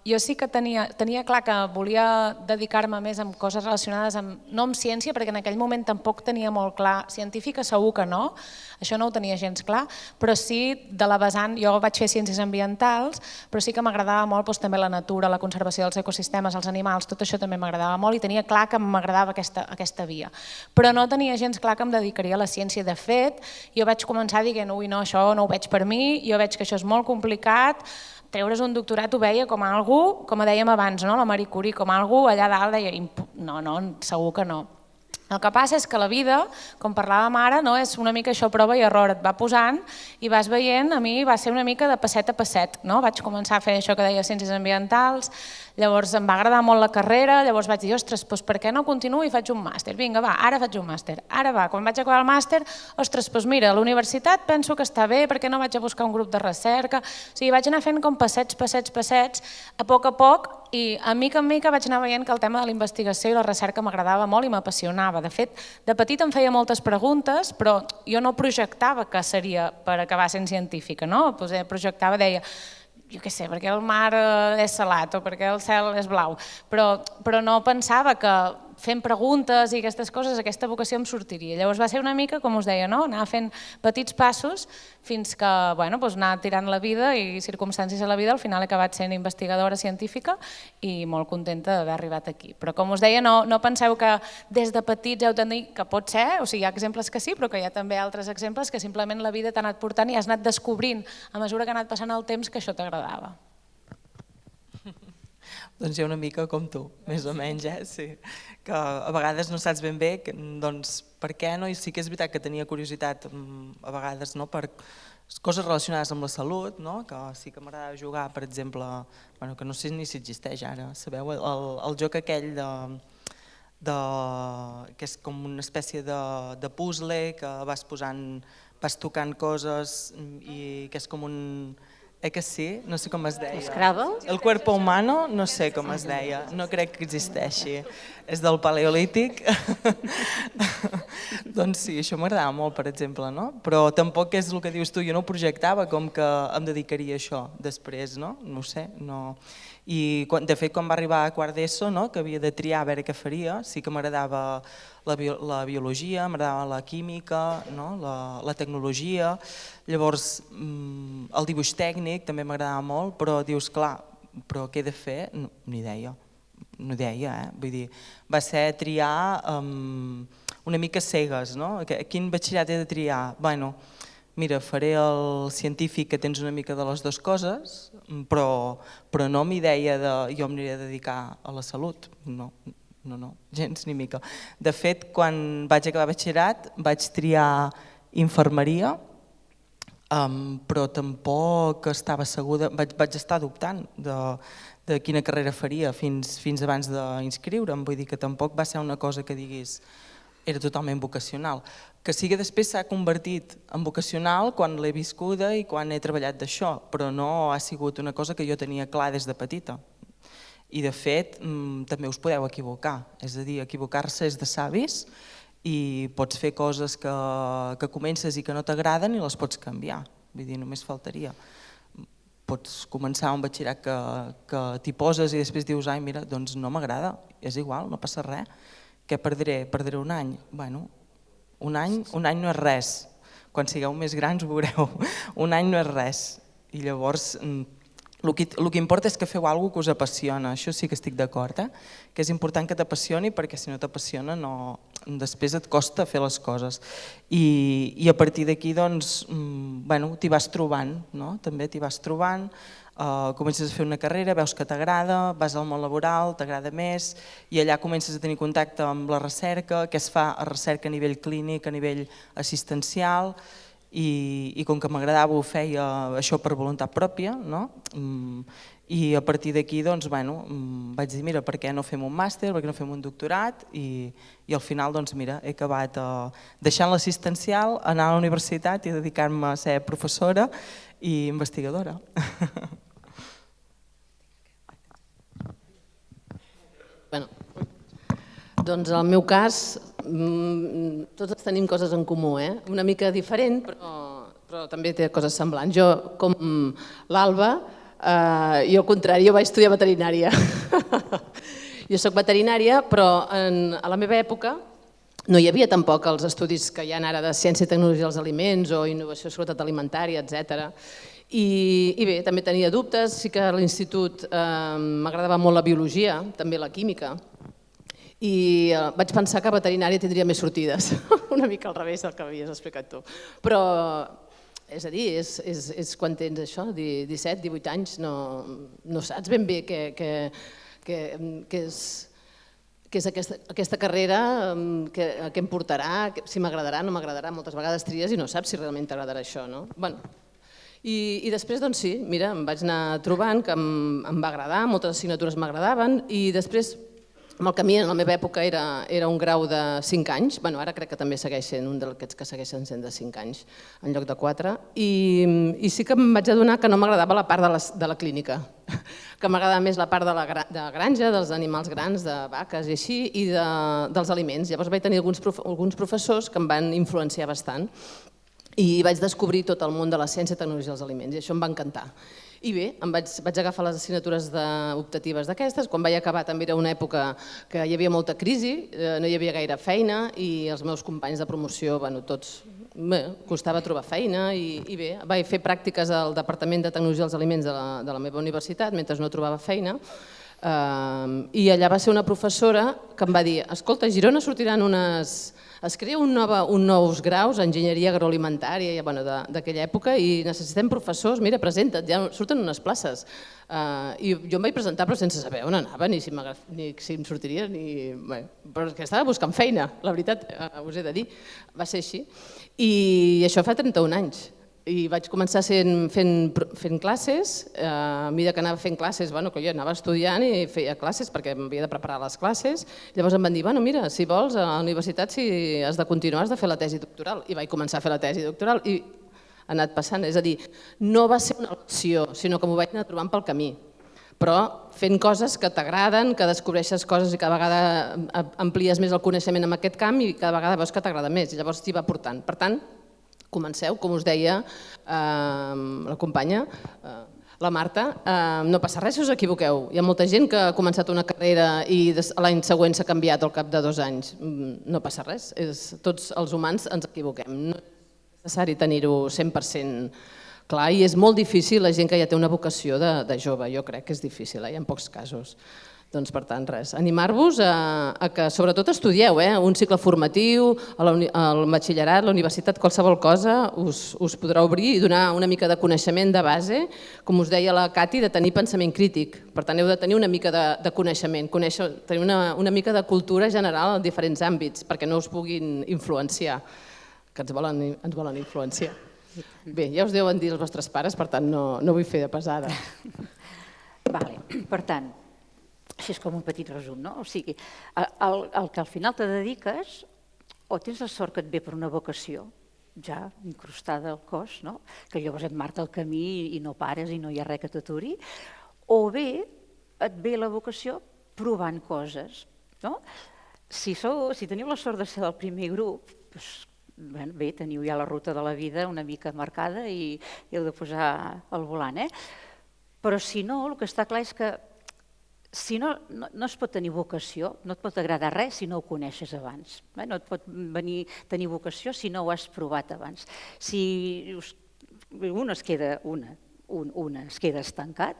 jo sí que tenia clar que volia dedicar-me més a coses relacionades no amb ciència, perquè en aquell moment tampoc tenia molt clar, científica segur que no, això no ho tenia gens clar, però sí de la vessant, jo vaig fer ciències ambientals, però sí que m'agradava molt també la natura, la conservació dels ecosistemes, els animals, tot això també m'agradava molt i tenia clar que m'agradava aquesta via. Però no tenia gens clar que em dedicaria a la ciència. De fet, jo vaig començar dient, ui, no, això no ho veig per mi, jo veig que això és molt complicat, treure's un doctorat ho veia com algú, com dèiem abans, la Marie Curie, com algú allà dalt deia, no, segur que no. El que passa és que la vida, com parlàvem ara, és una mica això prova i error, et va posant i vas veient, a mi va ser una mica de passet a passet. Vaig començar a fer això que deia ciències ambientals, llavors em va agradar molt la carrera, llavors vaig dir, ostres, doncs per què no continuo i faig un màster? Vinga, va, ara faig un màster. Ara va, quan vaig acabar el màster, ostres, doncs mira, a la universitat penso que està bé, perquè no vaig a buscar un grup de recerca? O sigui, vaig anar fent com passets, a poc, i a mica en mica vaig anar veient que el tema de la investigació i la recerca m'agradava molt i m'apassionava. De fet, de petit em feia moltes preguntes, però jo no projectava que seria per acabar sent científica, no? Projectava, deia, jo què sé, perquè el mar és salat o perquè el cel és blau, però no pensava que fent preguntes i aquestes coses, aquesta vocació em sortiria. Llavors va ser una mica, com us deia, anar fent petits passos fins que anar tirant la vida i circumstàncies a la vida, al final he acabat sent investigadora científica i molt contenta d'haver arribat aquí. Però com us deia, no penseu que des de petits heu de dir que pot ser, o sigui, hi ha exemples que sí, però que hi ha també altres exemples que simplement la vida t'ha anat portant i has anat descobrint a mesura que ha anat passant el temps que això t'agradava. Doncs hi ha una mica com tu, més o menys, sí. Que a vegades no saps ben bé per què, i sí que és veritat que tenia curiositat a vegades per coses relacionades amb la salut, que sí que m'agradava jugar, per exemple, que no sé ni si existeix ara, sabeu, el joc aquell que és com una espècie de puzzle, que vas tocant coses i que és com un... que sí? No sé com es deia. Scrabble? El cuerpo humano, no sé com es deia, no crec que existeixi. És del paleolític. Doncs sí, això m'agradava molt, per exemple, però tampoc és el que dius tu, jo no ho projectava com que em dedicaria a això després, no ho sé, no... I de fet quan va arribar a quart d'ESO, que havia de triar a veure què faria, sí que m'agradava la biologia, m'agradava la química, la tecnologia, llavors el dibuix tècnic també m'agradava molt, però dius, clar, però què he de fer? Ni idea, vull dir, va ser triar una mica cegues, quin batxillerat he de triar? Bueno, mira, faré el científic que tens una mica de les dues coses, però no amb idea de jo m'aniré a dedicar a la salut, no, gens ni mica. De fet, quan vaig acabar batxillerat vaig triar infermeria, però tampoc estava segura, vaig estar dubtant de quina carrera faria fins abans d'inscriure'm, vull dir que tampoc va ser una cosa que diguis era totalment vocacional. Que sí que després s'ha convertit en vocacional quan l'he viscuda i quan he treballat d'això, però no ha sigut una cosa que jo tenia clar des de petita. I de fet també us podeu equivocar, és a dir, equivocar-se és de savis i pots fer coses que comences i que no t'agraden i les pots canviar, vull dir, només faltaria. Pots començar un batxillerat que t'hi poses i després dius, ai mira, doncs no m'agrada, és igual, no passa res. Què perdré? Perdré un any? Bueno, un any no és res. Quan sigueu més grans ho veureu. Un any no és res. I llavors el que importa és que feu alguna cosa que us apassiona. Això sí que estic d'acord, que és important que t'apassioni perquè si no t'apassiona després et costa fer les coses. I a partir d'aquí doncs t'hi vas trobant, també t'hi vas trobant. Comences a fer una carrera, veus que t'agrada, vas al món laboral, t'agrada més i allà comences a tenir contacte amb la recerca, que es fa a recerca a nivell clínic, a nivell assistencial i com que m'agradava ho feia això per voluntat pròpia i a partir d'aquí vaig dir mira, per què no fem un màster, per què no fem un doctorat i al final he acabat deixant l'assistencial, anar a la universitat i dedicar-me a ser professora i investigadora. Doncs en el meu cas, tots tenim coses en comú, una mica diferent, però també té coses semblants. Jo, com l'Alba, jo al contrari, jo vaig estudiar veterinària. Jo soc veterinària, però a la meva època no hi havia tampoc els estudis que hi ha ara de ciència i tecnologia dels aliments o innovació i seguretat alimentària, etc. I bé, també tenia dubtes, sí que a l'institut m'agradava molt la biologia, també la química, i vaig pensar que veterinària tindria més sortides, una mica al revés del que havies explicat tu. Però, és a dir, és quan tens això, 17, 18 anys, no saps ben bé què és aquesta carrera, què em portarà, si m'agradarà, no m'agradarà, moltes vegades tries i no saps si realment t'agradarà això, no? I després, doncs sí, mira, em vaig anar trobant que em va agradar, moltes assignatures m'agradaven i després amb el camí en la meva època era un grau de 5 anys, ara crec que també segueix sent un d'aquests que segueixen sent de 5 anys en lloc de 4 i sí que em vaig adonar que no m'agradava la part de la clínica, que m'agradava més la part de la granja, dels animals grans, de vaques i així, i dels aliments. Llavors vaig tenir alguns professors que em van influenciar bastant i vaig descobrir tot el món de la ciència i tecnologia dels aliments i això em va encantar. I bé, vaig agafar les assignatures optatives d'aquestes. Quan vaig acabar també era una època que hi havia molta crisi, no hi havia gaire feina i els meus companys de promoció, tots, costava trobar feina i bé, vaig fer pràctiques al Departament de Tecnologia dels Aliments de la meva universitat mentre no trobava feina. I allà va ser una professora que em va dir: escolta, a Girona sortiran es crea uns nous graus, enginyeria agroalimentària d'aquella època, i necessitem professors, mira, presenta't, ja surten unes places. I jo em vaig presentar però sense saber on anava, ni si em sortiria, però que estava buscant feina, la veritat, us he de dir, va ser així. I això fa 31 anys. I vaig començar fent classes, a mesura que anava fent classes, que jo anava estudiant i feia classes perquè m'havia de preparar les classes. Llavors em van dir, mira, si vols, a la universitat si has de continuar has de fer la tesi doctoral. I vaig començar a fer la tesi doctoral i ha anat passant. És a dir, no va ser una elecció, sinó que m'ho vaig anar trobant pel camí. Però fent coses que t'agraden, que descobreixes coses i cada vegada amplies més el coneixement en aquest camp i cada vegada veus que t'agrada més i llavors t'hi va portant. Per tant, comenceu, com us deia la companya, la Marta, no passa res si us equivoqueu. Hi ha molta gent que ha començat una carrera i l'any següent s'ha canviat al cap de 2 anys. No passa res, tots els humans ens equivoquem. No és necessari tenir-ho 100% clar i és molt difícil la gent que ja té una vocació de jove. Jo crec que és difícil, hi ha pocs casos. Doncs, per tant, res, animar-vos a que sobretot estudieu, un cicle formatiu, al batxillerat, la universitat, qualsevol cosa us podrà obrir i donar una mica de coneixement de base, com us deia la Cati, de tenir pensament crític. Per tant, heu de tenir una mica de coneixement, tenir una mica de cultura general en diferents àmbits, perquè no us puguin influenciar, que ens volen influenciar. Bé, ja us deuen dir els vostres pares, per tant, no vull fer de pesada. Per tant, així és com un petit resum, no? O sigui, el que al final te dediques, o tens la sort que et ve per una vocació, ja incrustada al cos, que llavors et marca el camí i no pares i no hi ha res que t'aturi, o bé et ve la vocació provant coses. Si teniu la sort de ser del primer grup, bé, teniu ja la ruta de la vida una mica marcada i heu de posar el volant. Però si no, el que està clar és que si no es pot tenir vocació, no et pot agradar res si no ho coneixes abans. No et pot venir a tenir vocació si no ho has provat abans. Si un es queda estancat,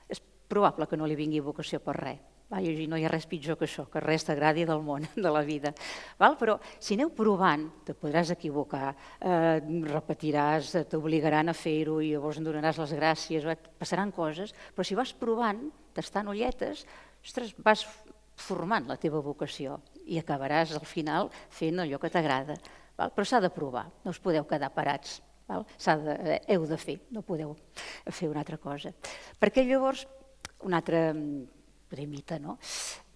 és probable que no li vingui vocació per res. I no hi ha res pitjor que això, que res t'agradi del món, de la vida. Però si aneu provant, te podràs equivocar, repetiràs, t'obligaran a fer-ho i llavors em donaràs les gràcies, passaran coses, però si vas provant, tastant ulletes, vas formant la teva vocació i acabaràs al final fent allò que t'agrada. Però s'ha de provar, no us podeu quedar parats, heu de fer, no podeu fer una altra cosa. Perquè llavors, una altra premita, no?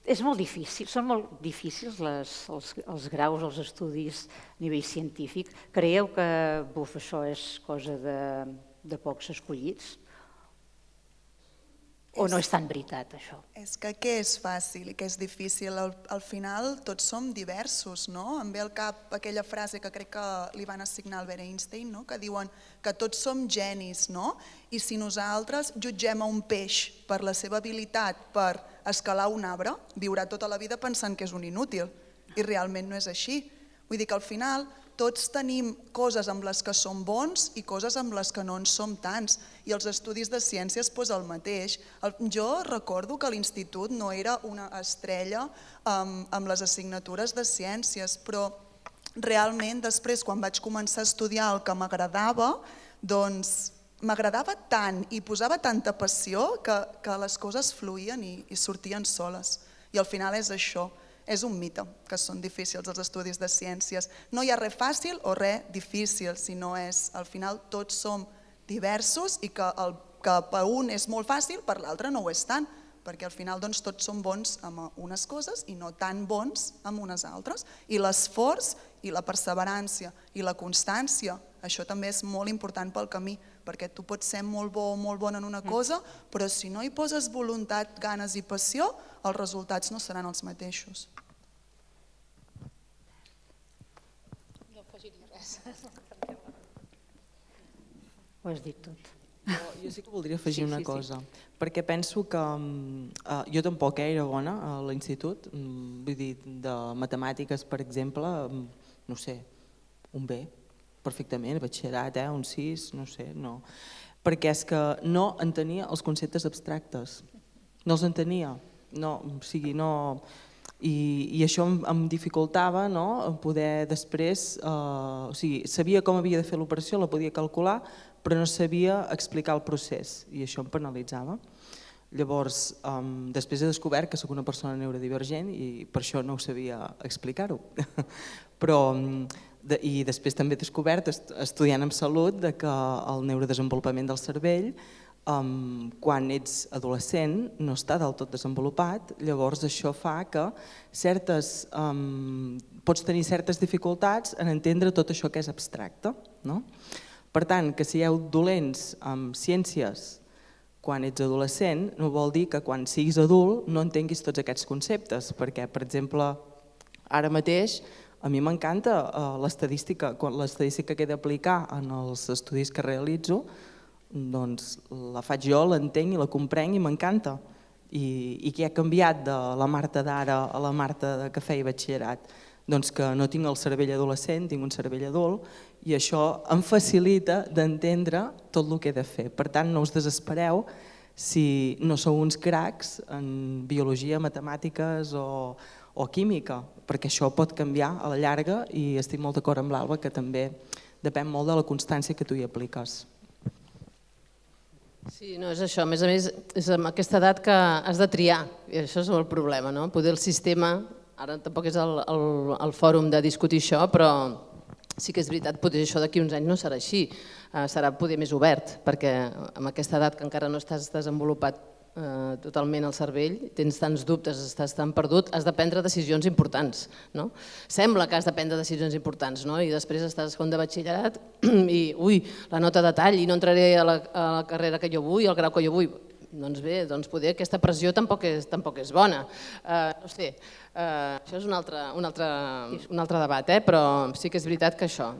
És molt difícil, són molt difícils els graus, els estudis a nivell científic. Creieu que això és cosa de pocs escollits? O no és tan veritat, això? És que què és fàcil i què és difícil? Al final tots som diversos, no? Em ve al cap aquella frase que crec que li van assignar a Albert Einstein, que diuen que tots som genis, no? I si nosaltres jutgem a un peix per la seva habilitat per escalar un arbre, viurà tota la vida pensant que és un inútil. I realment no és així. Vull dir que al final tots tenim coses amb les que som bons i coses amb les que no en som tants. I els estudis de ciències el mateix. Jo recordo que a l'institut no era una estrella amb les assignatures de ciències, però realment després quan vaig començar a estudiar el que m'agradava, doncs m'agradava tant i posava tanta passió que les coses fluïen i sortien soles. I al final és això. És un mite que són difícils els estudis de ciències. No hi ha res fàcil o res difícil, sinó al final tots som diversos i que per un és molt fàcil, per l'altre no ho és tant, perquè al final tots som bons en unes coses i no tan bons en unes altres. I l'esforç i la perseverància i la constància, això també és molt important pel camí, perquè tu pots ser molt bo o molt bon en una cosa, però si no hi poses voluntat, ganes i passió, els resultats no seran els mateixos. Ho has dit tot. Jo sí que voldria afegir una cosa, perquè penso que jo tampoc era bona a l'institut, vull dir, de matemàtiques, per exemple, no sé, un B, perfectament, batxillerat, un 6, no sé, no. Perquè és que no entenia els conceptes abstractes, no els entenia, no, o sigui, no... I això em dificultava poder després, o sigui, sabia com havia de fer l'operació, la podia calcular, però no sabia explicar el procés i això em penalitzava. Llavors, després he descobert que sóc una persona neurodivergent i per això no ho sabia explicar-ho. I després també he descobert, estudiant en salut, que el neurodesenvolupament del cervell, quan ets adolescent, no està del tot desenvolupat, llavors això fa que pots tenir certes dificultats en entendre tot això que és abstracte. Per tant, que sigueu dolents amb ciències quan ets adolescent no vol dir que quan siguis adult no entenguis tots aquests conceptes, perquè, per exemple, ara mateix a mi m'encanta l'estadística, l'estadística que he d'aplicar en els estudis que realitzo, doncs la faig jo, l'entenc i la comprenc i m'encanta. I què ha canviat de la Marta d'ara a la Marta que feia batxillerat? Doncs que no tinc el cervell adolescent, tinc un cervell adult i això em facilita d'entendre tot el que he de fer. Per tant, no us desespereu si no sou uns cracs en biologia, matemàtiques o química, perquè això pot canviar a la llarga i estic molt d'acord amb l'Alba que també depèn molt de la constància que tu hi apliques. Sí, no, és això. A més, és amb aquesta edat que has de triar, i això és el problema, no? Poder el sistema, ara tampoc és el fòrum de discutir això, però sí que és veritat, potser això d'aquí uns anys no serà així, serà poder més obert, perquè amb aquesta edat que encara no estàs desenvolupat totalment el cervell, tens tants dubtes, estàs tan perdut, has de prendre decisions importants. Sembla que has de prendre decisions importants i després estàs a segon de batxillerat i ui, la nota de tall i no entraré a la carrera que jo vull, al grau que jo vull. Doncs bé, poder aquesta pressió tampoc és bona. No sé, això és un altre debat, però sí que és veritat que això,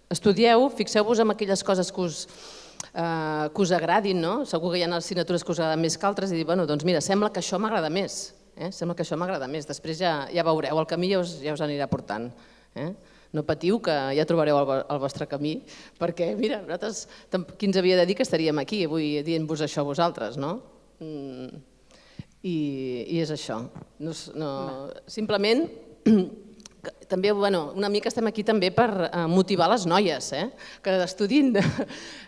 estudieu, fixeu-vos en aquelles coses que us agradin, segur que hi ha assignatures que us agraden més que altres i dir, doncs mira, sembla que això m'agrada més, després ja veureu, el camí ja us anirà portant. No patiu que ja trobareu el vostre camí, perquè mira, nosaltres, qui ens havia de dir que estaríem aquí avui dient-vos això a vosaltres, no? I és això. Simplement, també una mica estem aquí també per motivar les noies, que estudin,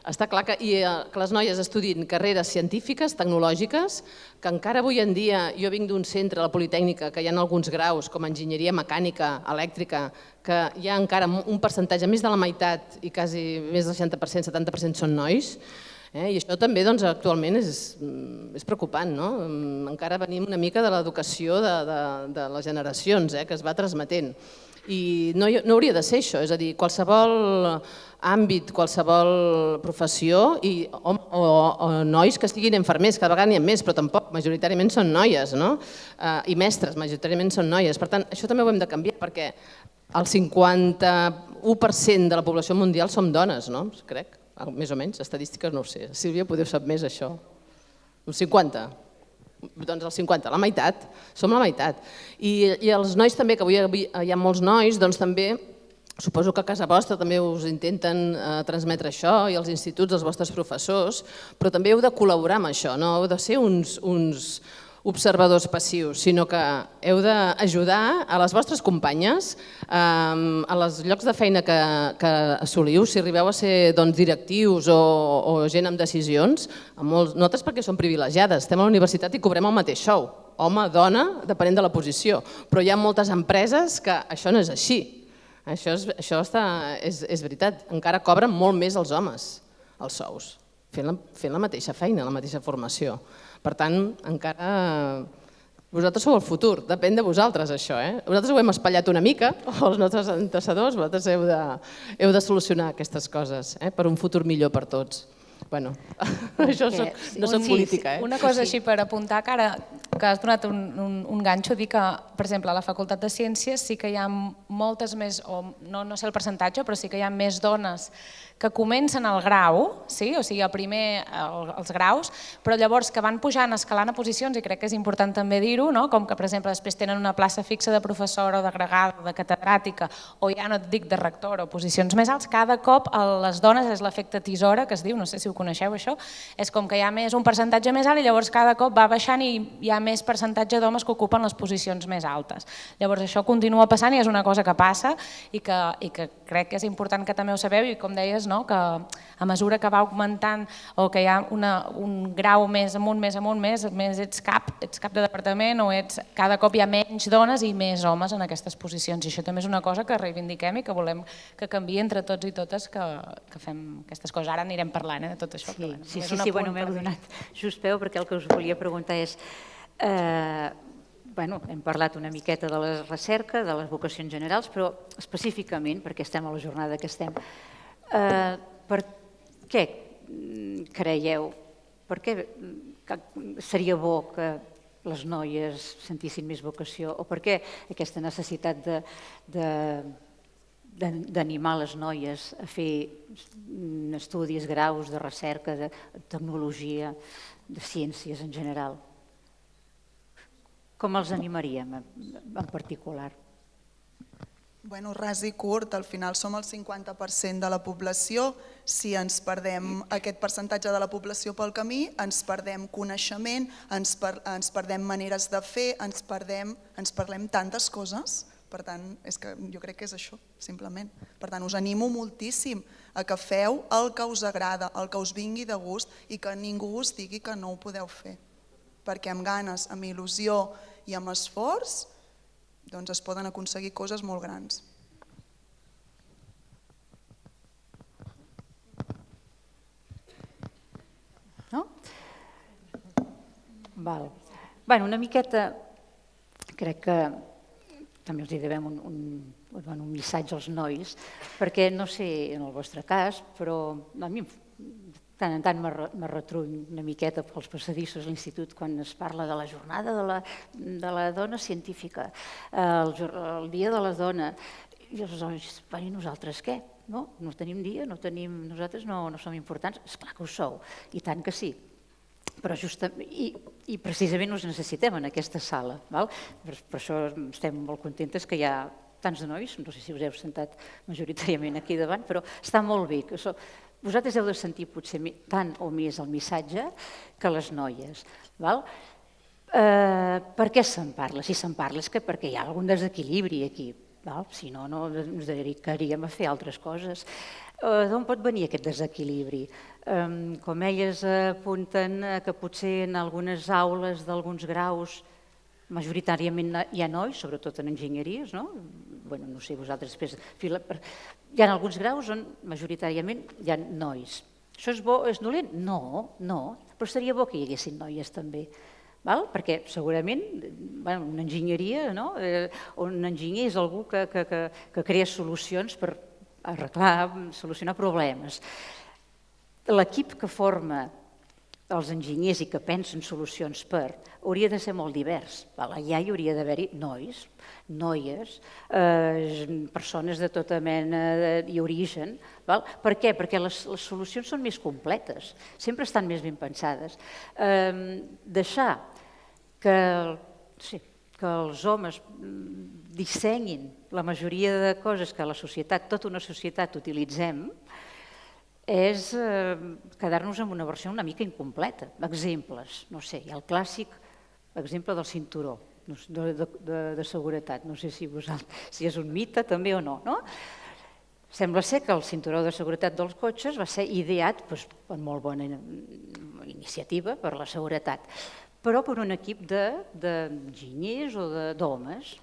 està clar que les noies estudin carreres científiques, tecnològiques, que encara avui en dia, jo vinc d'un centre, la Politècnica, que hi ha alguns graus com enginyeria mecànica, elèctrica, que hi ha encara un percentatge, més de la meitat i quasi més del 60%, 70% són nois, i això també actualment és preocupant. Encara venim una mica de l'educació de les generacions que es va transmetent i no hauria de ser això, és a dir, qualsevol àmbit, qualsevol professió o nois que estiguin infermers, cada vegada n'hi ha més, però tampoc, majoritàriament són noies, i mestres, majoritàriament són noies. Per tant, això també ho hem de canviar perquè el 51% de la població mundial som dones, crec. Més o menys, estadístiques no ho sé. Sílvia, podeu saber més això? Un 50? Doncs el 50, la meitat. Som la meitat. I els nois també, que avui hi ha molts nois, doncs també, suposo que a casa vostra també us intenten transmetre això, i als instituts, els vostres professors, però també heu de col·laborar amb això, no heu de ser uns observadors passius, sinó que heu d'ajudar a les vostres companyes, a els llocs de feina que assoliu, si arribeu a ser directius o gent amb decisions, nosaltres perquè som privilegiades, estem a la universitat i cobrem el mateix sou, home, dona, depenent de la posició, però hi ha moltes empreses que això no és així, això és veritat, encara cobren molt més els homes, els sous, fent la mateixa feina, la mateixa formació. Per tant, encara vosaltres sou el futur, depèn de vosaltres això. Vosaltres ho hem espatllat una mica, els nostres antecessors, vosaltres heu de solucionar aquestes coses per un futur millor per tots. Bueno, això no soc política, Una cosa així per apuntar, que ara que has donat un ganxo, dir que, per exemple, a la Facultat de Ciències sí que hi ha moltes més, o no sé el percentatge, però sí que hi ha més dones que comencen el grau, sí? O sigui, el primer els graus, però llavors que van pujant, escalant a posicions, i crec que és important també dir-ho, com que, per exemple, després tenen una plaça fixa de professora o d'agregada, de catedràtica, o ja no et dic de rector o posicions més altes, cada cop les dones és l'efecte tisora, que es diu, no sé si ho coneixeu això, és com que hi ha un percentatge més alt i llavors cada cop va baixant i hi ha més percentatge d'homes que ocupen les posicions més altes. Llavors això continua passant i és una cosa que passa i que crec que és important que també ho sabeu i com deies, que a mesura que va augmentant o que hi ha un grau més amunt, més ets cap de departament o cada cop hi ha menys dones i més homes en aquestes posicions i això també és una cosa que reivindiquem i que volem que canviï entre tots i totes que fem aquestes coses. Ara anirem parlant de tot això. Sí, m'heu donat just peu perquè el que us volia preguntar és hem parlat una miqueta de la recerca, de les vocacions generals, però específicament, perquè estem a la jornada que estem, per què creieu, per què seria bo que les noies sentissin més vocació o per què aquesta necessitat d'animar les noies a fer estudis, graus de recerca, de tecnologia, de ciències en general? Com els animaríem en particular? Bueno, ras i curt, al final som el 50% de la població. Si ens perdem aquest percentatge de la població pel camí, ens perdem coneixement, ens perdem maneres de fer, ens perdem tantes coses. Per tant, jo crec que és això, simplement. Per tant, us animo moltíssim a que feu el que us agrada, el que us vingui de gust i que ningú us digui que no ho podeu fer. Perquè amb ganes, amb il·lusió i amb esforç, doncs es poden aconseguir coses molt grans. No? Val. Bé, una miqueta, crec que també els hi devem un missatge als nois, perquè no sé en el vostre cas, però a mi de tant en tant me retruny una miqueta pels passadissos a l'institut quan es parla de la jornada de la dona científica, el dia de la dona, i els nois, i nosaltres què? No tenim dia, nosaltres no som importants? Esclar que ho sou, i tant que sí. Però i precisament us necessitem en aquesta sala. Per això estem molt contentes que hi ha tants de nois, no sé si us heu sentat majoritàriament aquí davant, però està molt bé. Vosaltres heu de sentir potser tant o més el missatge que les noies. Per què se'n parla? Si se'n parla és perquè hi ha algun desequilibri aquí. Si no, no ens dedicaríem a fer altres coses. D'on pot venir aquest desequilibri? Com elles apunten que potser en algunes aules d'alguns graus majoritàriament hi ha nois, sobretot en enginyeries, no? No sé, vosaltres després... Hi ha alguns graus on majoritàriament hi ha nois. Això és bo, és dolent? No, però seria bo que hi haguessin noies també. Perquè segurament una enginyeria, un enginyer és algú que crea solucions per arreglar, solucionar problemes. L'equip que forma els enginyers i que pensen solucions hauria de ser molt divers. Ja hi hauria d'haver-hi nois, noies, persones de tota mena i origen. Per què? Perquè les solucions són més completes, sempre estan més ben pensades. Deixar que els homes dissenyin la majoria de coses que la societat, tota una societat, utilitzem, és quedar-nos amb una versió una mica incompleta. Exemples, no sé, hi ha el clàssic exemple del cinturó de seguretat. No sé si és un mite també o no. Sembla ser que el cinturó de seguretat dels cotxes va ser ideat amb molt bona iniciativa per la seguretat, però per un equip d'enginyers o d'homes.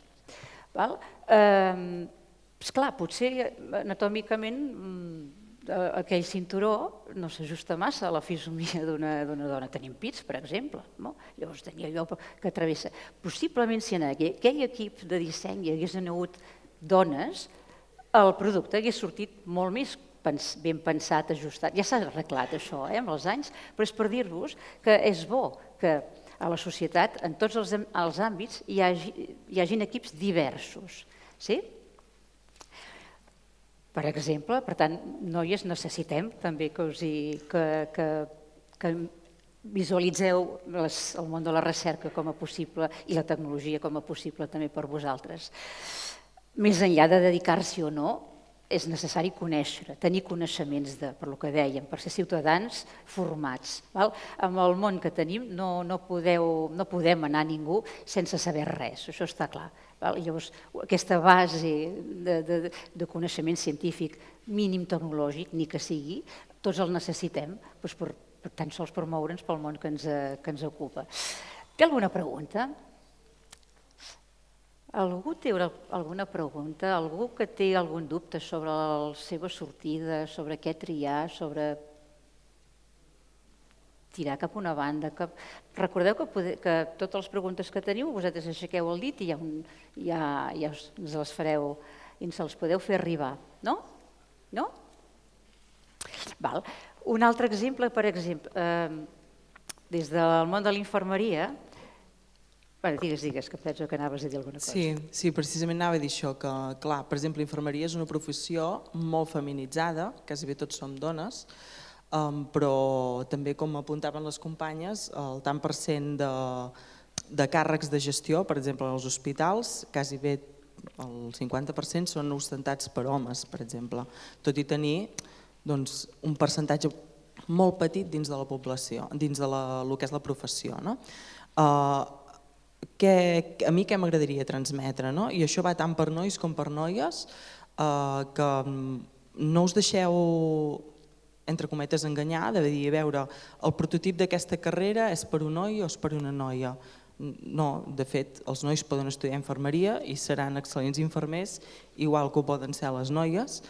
Esclar, potser anatòmicament aquell cinturó no s'ajusta massa a la fisonomia d'una dona. Tenim pits, per exemple. Llavors tenia allò que travessa. Possiblement si en aquell equip de disseny hi haguessin hagut dones, el producte hagués sortit molt més ben pensat, ajustat. Ja s'ha arreglat això amb els anys, però és per dir-vos que és bo que a la societat, en tots els àmbits, hi hagin equips diversos. Sí? Per exemple, per tant, noies, necessitem també que visualitzeu el món de la recerca com a possible i la tecnologia com a possible també per vosaltres. Més enllà de dedicar-s'hi o no, és necessari conèixer, tenir coneixements, per lo que dèiem, per ser ciutadans formats. Amb el món que tenim no podem anar a ningú sense saber res, això està clar. Llavors, aquesta base de coneixement científic mínim tecnològic, ni que sigui, tots el necessitem tan sols per moure'ns pel món que ens ocupa. Té alguna pregunta? Algú té alguna pregunta? Algú que té algun dubte sobre la seva sortida, sobre què triar, sobre tirar cap a una banda? Recordeu que totes les preguntes que teniu vosaltres aixequeu el dit i ja ens les fareu i ens les podeu fer arribar, no? No? Val. Un altre exemple, per exemple, des del món de l'infermeria. Digues, que penso que anaves a dir alguna cosa. Sí, precisament anava a dir això, que clar, per exemple, l'infermeria és una professió molt feminitzada, quasi bé tots som dones, però també, com apuntaven les companyes, el tant per cent de càrrecs de gestió, per exemple, als hospitals, quasi bé el 50% són ostentats per homes, per exemple, tot i tenir un percentatge molt petit dins de la població, dins del que és la professió. A mi què m'agradaria transmetre, i això va tant per nois com per noies, que no us deixeu, entre cometes, enganyar, de dir, a veure, el prototip d'aquesta carrera és per un noi o és per una noia. No, de fet, els nois poden estudiar infermeria i seran excel·lents infermers, igual que ho poden ser les noies,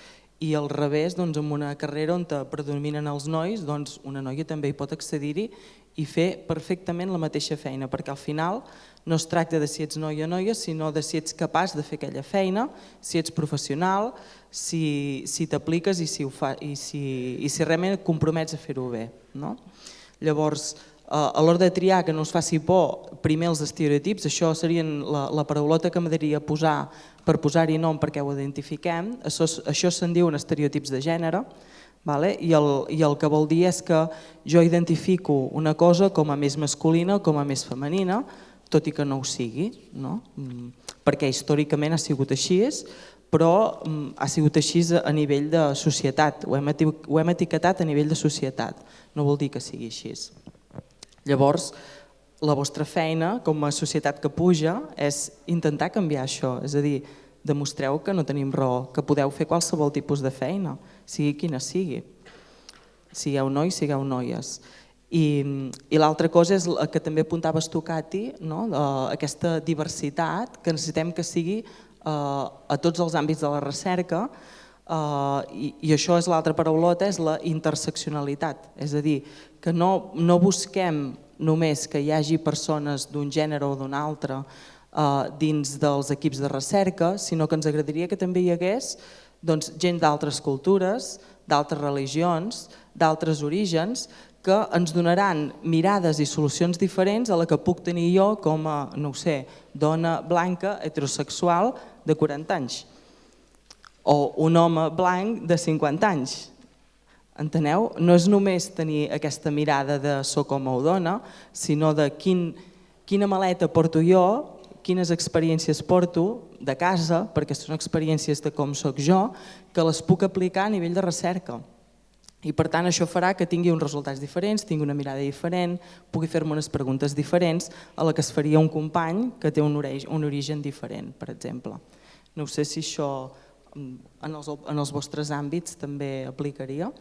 i al revés, en una carrera on predominen els nois, una noia també hi pot accedir-hi i fer perfectament la mateixa feina, perquè al final no es tracta de si ets noia o noia, sinó de si ets capaç de fer aquella feina, si ets professional, si t'apliques i si realment et compromets a fer-ho bé. Llavors, a l'hora de triar, que no us faci por, primer els estereotips, això seria la paraulota que m'agradaria posar per posar-hi nom perquè ho identifiquem, això se'n diuen estereotips de gènere, i el que vol dir és que jo identifico una cosa com a més masculina o com a més femenina, tot i que no ho sigui, perquè històricament ha sigut així, però ha sigut així a nivell de societat, ho hem etiquetat a nivell de societat, no vol dir que sigui així. Llavors, la vostra feina com a societat que puja és intentar canviar això, és a dir, demostreu que no tenim raó, que podeu fer qualsevol tipus de feina, sigui quina sigui. Sigueu nois, sigueu noies. I l'altra cosa és que també apuntaves tu, Cati, aquesta diversitat que necessitem que sigui a tots els àmbits de la recerca, i això és l'altra paraulota, és la interseccionalitat, és a dir, que no busquem només que hi hagi persones d'un gènere o d'un altre dins dels equips de recerca, sinó que ens agradaria que també hi hagués gent d'altres cultures, d'altres religions, d'altres orígens, que ens donaran mirades i solucions diferents a la que puc tenir jo com a, no ho sé, dona blanca heterosexual de 40 anys o un home blanc de 50 anys. Enteneu? No és només tenir aquesta mirada de soc home o dona, sinó de quina maleta porto jo, quines experiències porto de casa, perquè són experiències de com soc jo, que les puc aplicar a nivell de recerca. I per tant això farà que tingui uns resultats diferents, tingui una mirada diferent, pugui fer-me unes preguntes diferents a la que es faria un company que té un origen diferent, per exemple. No sé si això en els vostres àmbits també aplicaria.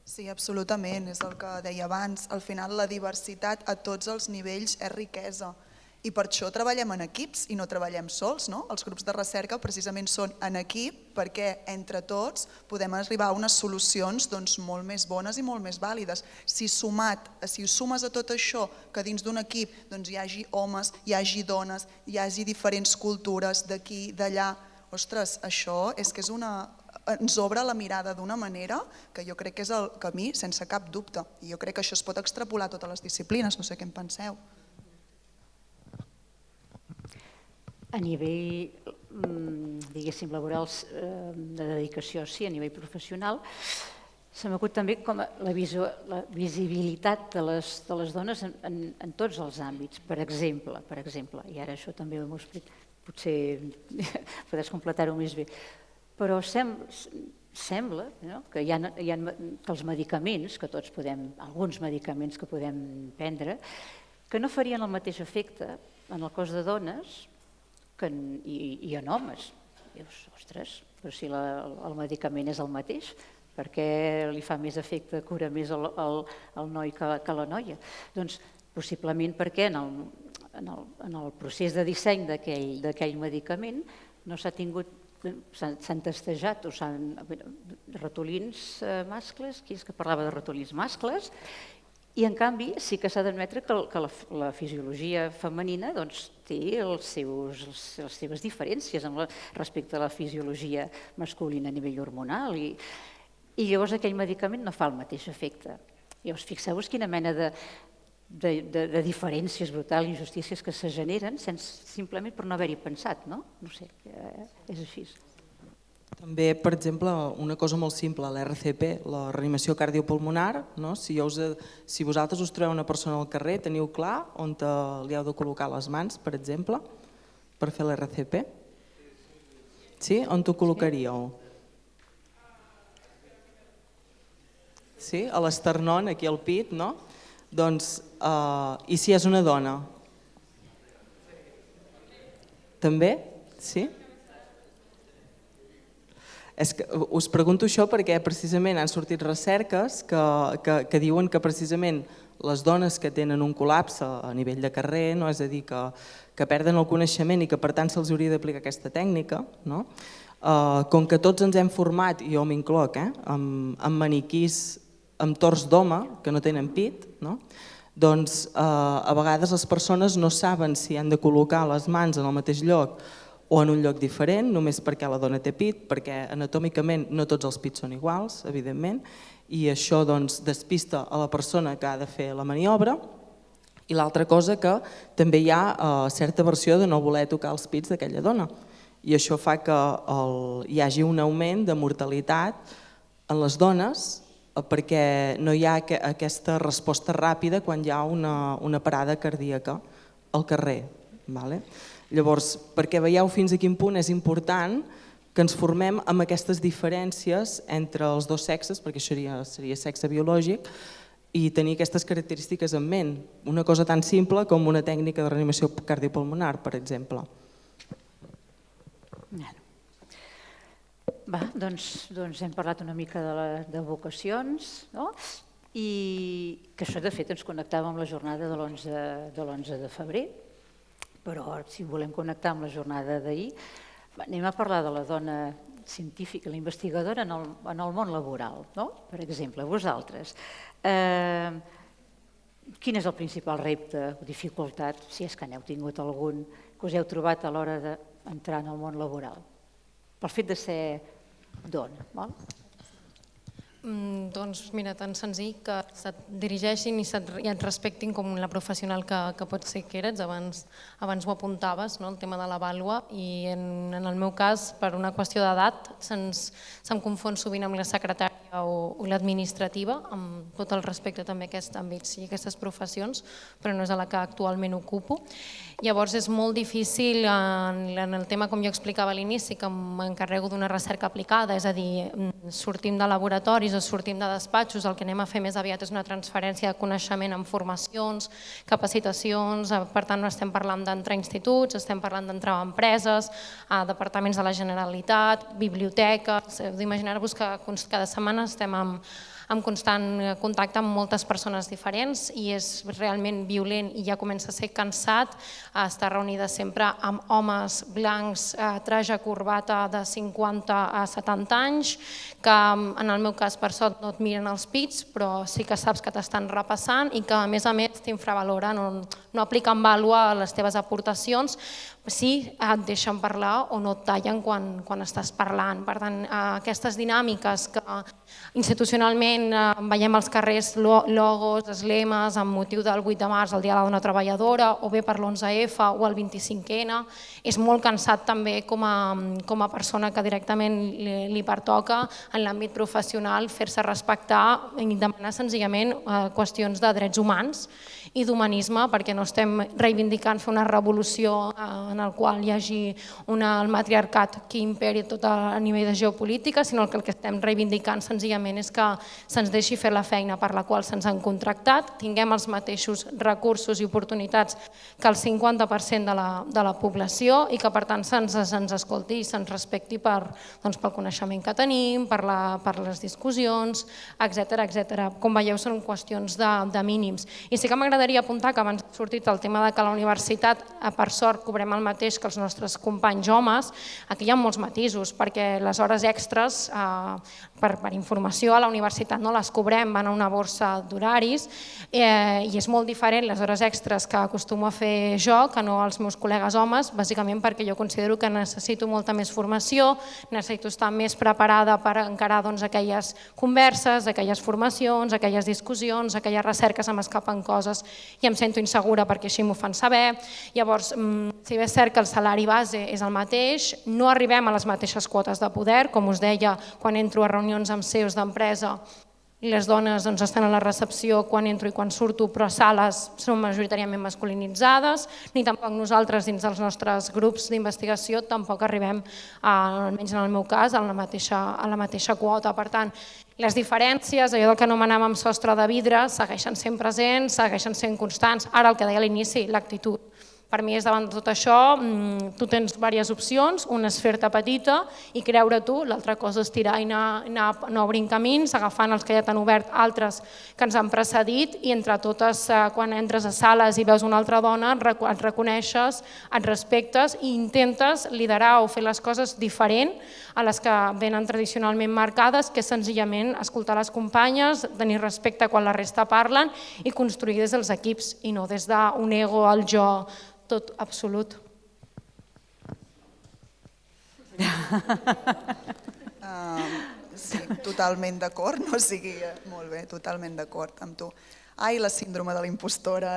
Sí, absolutament, és el que deia abans. Al final la diversitat a tots els nivells és riquesa i per això treballem en equips i no treballem sols. Els grups de recerca precisament són en equip perquè entre tots podem arribar a unes solucions molt més bones i molt més vàlides. Si sumes a tot això que dins d'un equip hi hagi homes, hi hagi dones, hi hagi diferents cultures d'aquí, d'allà, ostres, això és que ens obre la mirada d'una manera que jo crec que és el camí sense cap dubte. I jo crec que això es pot extrapolar a totes les disciplines, no sé què en penseu. A nivell, diguéssim, laborals de dedicació, sí, a nivell professional, se m'acut també com la visibilitat de les dones en tots els àmbits. Per exemple, i ara això també m'ho explico, potser podràs completar-ho més bé, però sembla que els medicaments, que tots podem, alguns medicaments que podem prendre, que no farien el mateix efecte en el cos de dones i en homes. Dius, ostres, però si el medicament és el mateix, per què li fa més efecte, cura més el noi que la noia? Doncs possiblement perquè en el procés de disseny d'aquell medicament no s'han testejat o s'han ratolins mascles, qui és que parlava de ratolins mascles, i en canvi sí que s'ha d'admetre que la fisiologia femenina té les seves diferències respecte a la fisiologia masculina a nivell hormonal i llavors aquell medicament no fa el mateix efecte. Llavors fixeu-vos quina mena de diferències brutals, injustícies que se generen simplement per no haver-hi pensat, no? No sé, és així. També, per exemple, una cosa molt simple, l'RCP, la reanimació cardiopulmonar, si vosaltres us trobeu una persona al carrer, teniu clar on li heu de col·locar les mans, per exemple, per fer l'RCP? Sí? On t'ho col·locaríeu? Sí? A l'esternón, aquí al pit, no? Doncs, i si és una dona? També? Sí? Us pregunto això perquè precisament han sortit recerques que diuen que precisament les dones que tenen un col·lapse a nivell de carrer, és a dir, que perden el coneixement i que per tant se'ls hauria d'aplicar aquesta tècnica, com que tots ens hem format, i jo m'incloc, amb maniquís amb torns d'home que no tenen pit, doncs a vegades les persones no saben si han de col·locar les mans en el mateix lloc o en un lloc diferent, només perquè la dona té pit, perquè anatòmicament no tots els pits són iguals, evidentment, i això despista a la persona que ha de fer la maniobra. I l'altra cosa que també hi ha certa versió de no voler tocar els pits d'aquella dona, i això fa que hi hagi un augment de mortalitat en les dones perquè no hi ha aquesta resposta ràpida quan hi ha una parada cardíaca al carrer. Llavors, perquè veieu fins a quin punt és important que ens formem amb aquestes diferències entre els dos sexes, perquè això seria sexe biològic, i tenir aquestes característiques en ment. Una cosa tan simple com una tècnica de reanimació cardiopulmonar, per exemple. Doncs hem parlat una mica de vocacions, i que això de fet ens connectava amb la jornada de l'11 de febrer, però si volem connectar amb la jornada d'ahir, anem a parlar de la dona científica, la investigadora en el món laboral. Per exemple, vosaltres, quin és el principal repte o dificultat, si és que n'heu tingut algun, que us heu trobat a l'hora d'entrar en el món laboral? Pel fet de ser dona. Doncs mira, tan senzill que se't dirigeixin i et respectin com la professional que pots ser que eres. Abans ho apuntaves, el tema de la vàlua, i en el meu cas, per una qüestió d'edat, se'm confon sovint amb la secretària o l'administrativa, amb tot el respecte també a aquests àmbits i aquestes professions, però no és a la que actualment ocupo. Llavors és molt difícil en el tema, com jo explicava a l'inici, que m'encarrego d'una recerca aplicada, és a dir, sortim de laboratoris o sortim de despatxos, el que anem a fer més aviat és una transferència de coneixement en formacions, capacitacions, per tant no estem parlant d'entrar a instituts, estem parlant d'entrar a empreses, a departaments de la Generalitat, biblioteques, heu d'imaginar-vos que cada setmana estem en constant contacte amb moltes persones diferents i és realment violent i ja comença a ser cansat estar reunida sempre amb homes blancs, traje corbata de 50 a 70 anys, que en el meu cas per sort no et miren els pits, però sí que saps que t'estan repassant i que a més t'infravaloren o no apliquen vàlua a les teves aportacions, sí et deixen parlar o no et tallen quan estàs parlant. Per tant, aquestes dinàmiques que institucionalment veiem als carrers logos, eslemes amb motiu del 8 de març, el Dia de la Dona Treballadora, o bé per l'11F o el 25N, és molt cansat també com a persona que directament li pertoca en l'àmbit professional fer-se respectar i demanar senzillament qüestions de drets humans i d'humanisme, perquè no estem reivindicant fer una revolució en el qual hi hagi el matriarcat que imperi tot a nivell de geopolítica, sinó que el que estem reivindicant senzillament és que se'ns deixi fer la feina per la qual se'ns han contractat, tinguem els mateixos recursos i oportunitats que el 50% de la població i que per tant se'ns escolti i se'ns respecti pel coneixement que tenim, per les discussions, etc. Com veieu, són qüestions de mínims. I sí que m'agradaria apuntar que abans ha sortit el tema que a la universitat, per sort, cobrem el mateix que els nostres companys homes. Aquí hi ha molts matisos, perquè les hores extres per informació a la universitat no les cobrem, van a una borsa d'horaris i és molt diferent les hores extres que acostumo a fer jo que no els meus col·legues homes, bàsicament perquè jo considero que necessito molta més formació, necessito estar més preparada per encarar aquelles converses, aquelles formacions, aquelles discussions, aquelles recerques, m'escapen coses i em sento insegura perquè així m'ho fan saber. Llavors, si bé és cert que el salari base és el mateix, no arribem a les mateixes quotes de poder, com us deia, quan entro a reunions amb CEOs d'empresa i les dones estan a la recepció quan entro i quan surto, però sales són majoritàriament masculinitzades, ni tampoc nosaltres dins dels nostres grups d'investigació tampoc arribem, almenys en el meu cas, a la mateixa quota. Per tant, les diferències, allò del que anomenàvem sostre de vidre, segueixen sent presents, segueixen sent constants. Ara, el que deia a l'inici, l'actitud. Per mi és davant de tot això, tu tens diverses opcions, una és fer-te petita i creure tu, l'altra cosa és tirar i anar obrint camins, agafant els que ja t'han obert, altres que ens han precedit i entre totes, quan entres a sales i veus una altra dona, et reconeixes, et respectes i intentes liderar o fer les coses diferent a les que venen tradicionalment marcades, que és senzillament escoltar les companyes, tenir respecte quan la resta parlen i construir des dels equips i no des d'un ego al jo tot absolut. Sí, totalment d'acord, no sigui molt bé, totalment d'acord amb tu. Ai, la síndrome de la impostora,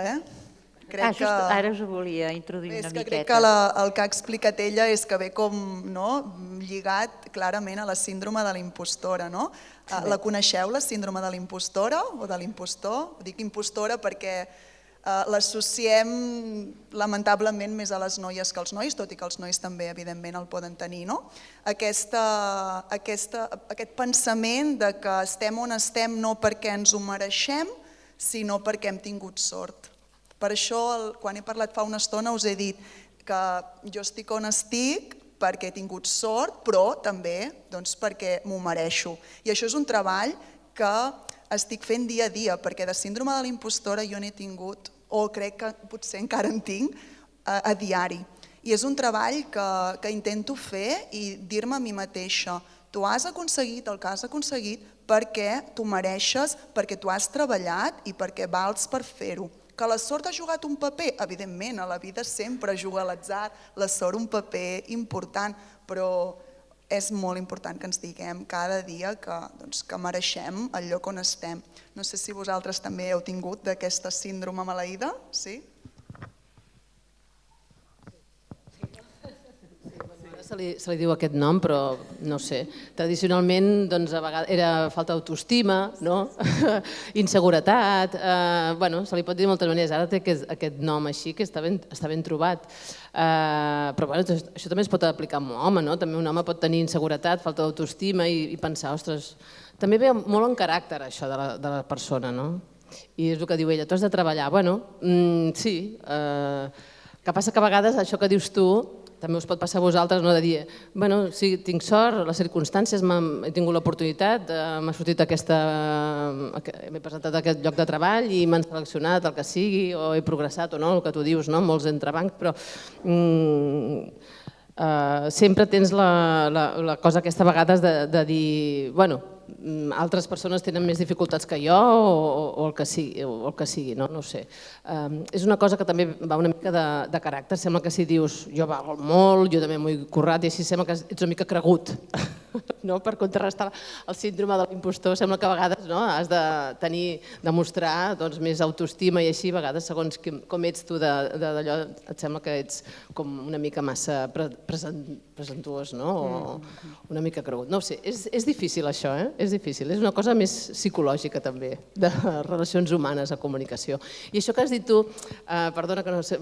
Ara us ho volia introduir una miqueta. Crec que el que ha explicat ella és que ve com lligat clarament a la síndrome de la impostora. La coneixeu, la síndrome de la impostora o de l'impostor? Dic impostora perquè l'associem lamentablement més a les noies que als nois, tot i que els nois també evidentment el poden tenir. Aquest pensament de que estem on estem no perquè ens ho mereixem, sinó perquè hem tingut sort. Per això, quan he parlat fa una estona, us he dit que jo estic on estic perquè he tingut sort, però també perquè m'ho mereixo. I això és un treball que estic fent dia a dia, perquè de síndrome de la impostora jo n'he tingut, o crec que potser encara en tinc, a diari. I és un treball que intento fer i dir-me a mi mateixa, tu has aconseguit el que has aconseguit perquè tu mereixes, perquè tu has treballat i perquè vals per fer-ho. Que la sort ha jugat un paper? Evidentment, a la vida sempre juga l'atzar, la sort un paper important, però és molt important que ens diguem cada dia que mereixem el lloc on estem. No sé si vosaltres també heu tingut d'aquesta síndrome maleïda, sí? Se li diu aquest nom, però no sé. Tradicionalment a vegades era falta d'autoestima, inseguretat, se li pot dir de moltes maneres. Ara té aquest nom així que està ben trobat. Però això també es pot aplicar amb un home, també un home pot tenir inseguretat, falta d'autoestima i pensar, ostres, també ve molt en caràcter això de la persona, i és el que diu ella, tu has de treballar. Bueno, sí, que passa que a vegades això que dius tu també us pot passar a vosaltres, de dir, bueno, sí, tinc sort, les circumstàncies, he tingut l'oportunitat, m'ha sortit m'he presentat a aquest lloc de treball i m'han seleccionat el que sigui, o he progressat o no, el que tu dius, molts entrebancs, però sempre tens la cosa aquesta a vegades de dir, bueno, altres persones tenen més dificultats que jo o el que sigui, no ho sé. És una cosa que també va una mica de caràcter, sembla que si dius jo valgo molt, jo també m'ho he currat i així sembla que ets una mica cregut, per contrarrestar el síndrome de l'impostor, sembla que a vegades has de demostrar més autoestima i així, a vegades segons com ets tu d'allò et sembla que ets com una mica massa presentuós o una mica cregut. No ho sé, és difícil això, és difícil, és una cosa més psicològica també, de relacions humanes, de comunicació. I això que has dit tu, perdona que no sé,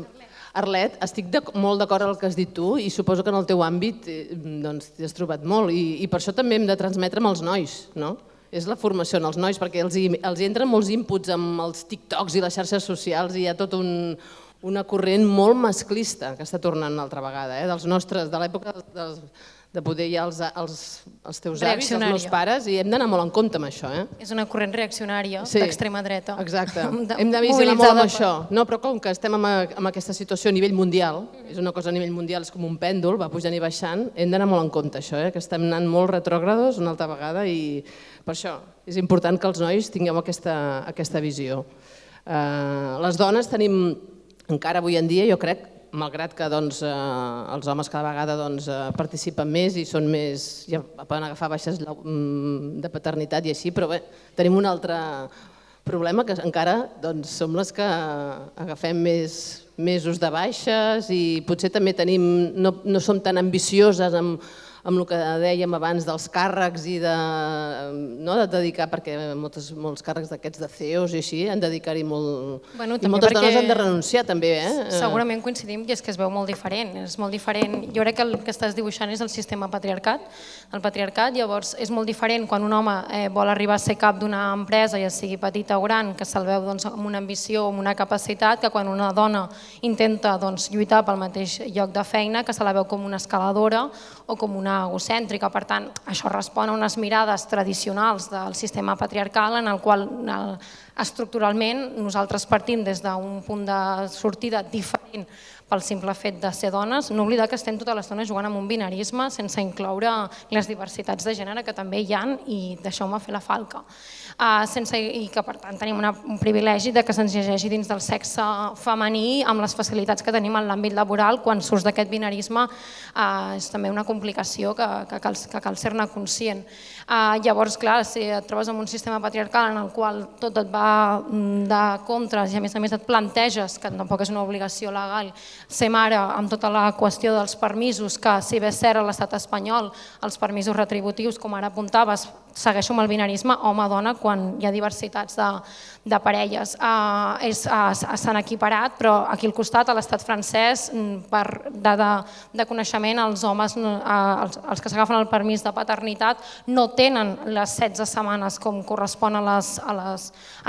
Arlet, estic molt d'acord amb el que has dit tu i suposo que en el teu àmbit t'hi has trobat molt i per això també hem de transmetre amb els nois, no? És la formació en els nois perquè els entren molts inputs amb els TikToks i les xarxes socials i hi ha tot una corrent molt masclista que està tornant una altra vegada, dels nostres, de l'època de poder ja els teus avis, els meus pares, i hem d'anar molt en compte amb això. És una corrent reaccionària d'extrema dreta. Exacte, hem de vigilar molt amb això. No, però com que estem en aquesta situació a nivell mundial, és una cosa a nivell mundial, és com un pèndol, va pujant i baixant, hem d'anar molt en compte això, que estem anant molt retrògrados una altra vegada i per això és important que els nois tinguem aquesta visió. Les dones tenim, encara avui en dia, jo crec, malgrat que els homes cada vegada participen més i són més, ja poden agafar baixes de paternitat i així, però bé, tenim un altre problema que encara som les que agafem més mesos de baixes i potser també no som tan ambicioses amb el que dèiem abans dels càrrecs i de dedicar, perquè molts càrrecs d'aquests de CEOs i així han de dedicar-hi molt... I moltes dones han de renunciar també. Segurament coincidim i és que es veu molt diferent. És molt diferent. Jo crec que el que estàs dibuixant és el sistema patriarcat. El patriarcat, llavors, és molt diferent quan un home vol arribar a ser cap d'una empresa, ja sigui petita o gran, que se'l veu amb una ambició o amb una capacitat, que quan una dona intenta lluitar pel mateix lloc de feina, que se la veu com una escaladora o com una egocèntrica. Per tant, això respon a unes mirades tradicionals del sistema patriarcal en el qual estructuralment nosaltres partim des d'un punt de sortida diferent pel simple fet de ser dones. No oblidar que estem totes les dones jugant amb un binarisme sense incloure les diversitats de gènere que també hi ha i deixeu-me fer la falca. I que per tant tenim un privilegi que se'ns llegeixi dins del sexe femení amb les facilitats que tenim en l'àmbit laboral. Quan surts d'aquest binarisme és també una complicació que cal ser-ne conscient. Llavors, clar, si et trobes en un sistema patriarcal en el qual tot et va de contres i a més et planteges, que tampoc és una obligació legal, ser mare amb tota la qüestió dels permisos, que si bé és cert a l'estat espanyol els permisos retributius, com ara apuntaves, segueixo amb el binarisme home-dona quan hi ha diversitats de parelles. S'han equiparat, però aquí al costat, a l'estat francès, per dada de coneixement, els homes, els que s'agafen el permís de paternitat, no tenen les 16 setmanes com correspon a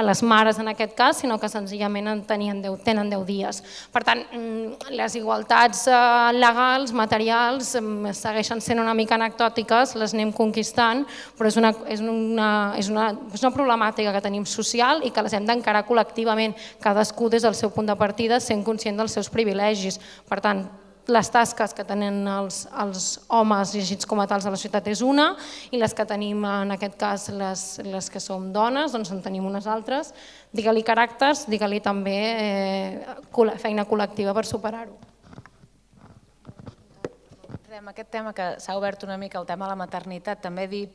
les mares en aquest cas, sinó que senzillament tenen 10 dies. Per tant, les igualtats legals, materials, segueixen sent una mica anecdòtiques, les anem conquistant, però és una problemàtica que tenim social i que les hem d'encarar col·lectivament, cadascú des del seu punt de partida, sent conscient dels seus privilegis. Per tant, les tasques que tenen els homes llegits com a tals a la societat és una i les que tenim, en aquest cas, les que som dones, doncs en tenim unes altres. Digue-li caràcters, digue-li també feina col·lectiva per superar-ho. Aquest tema que s'ha obert una mica, el tema de la maternitat, també dir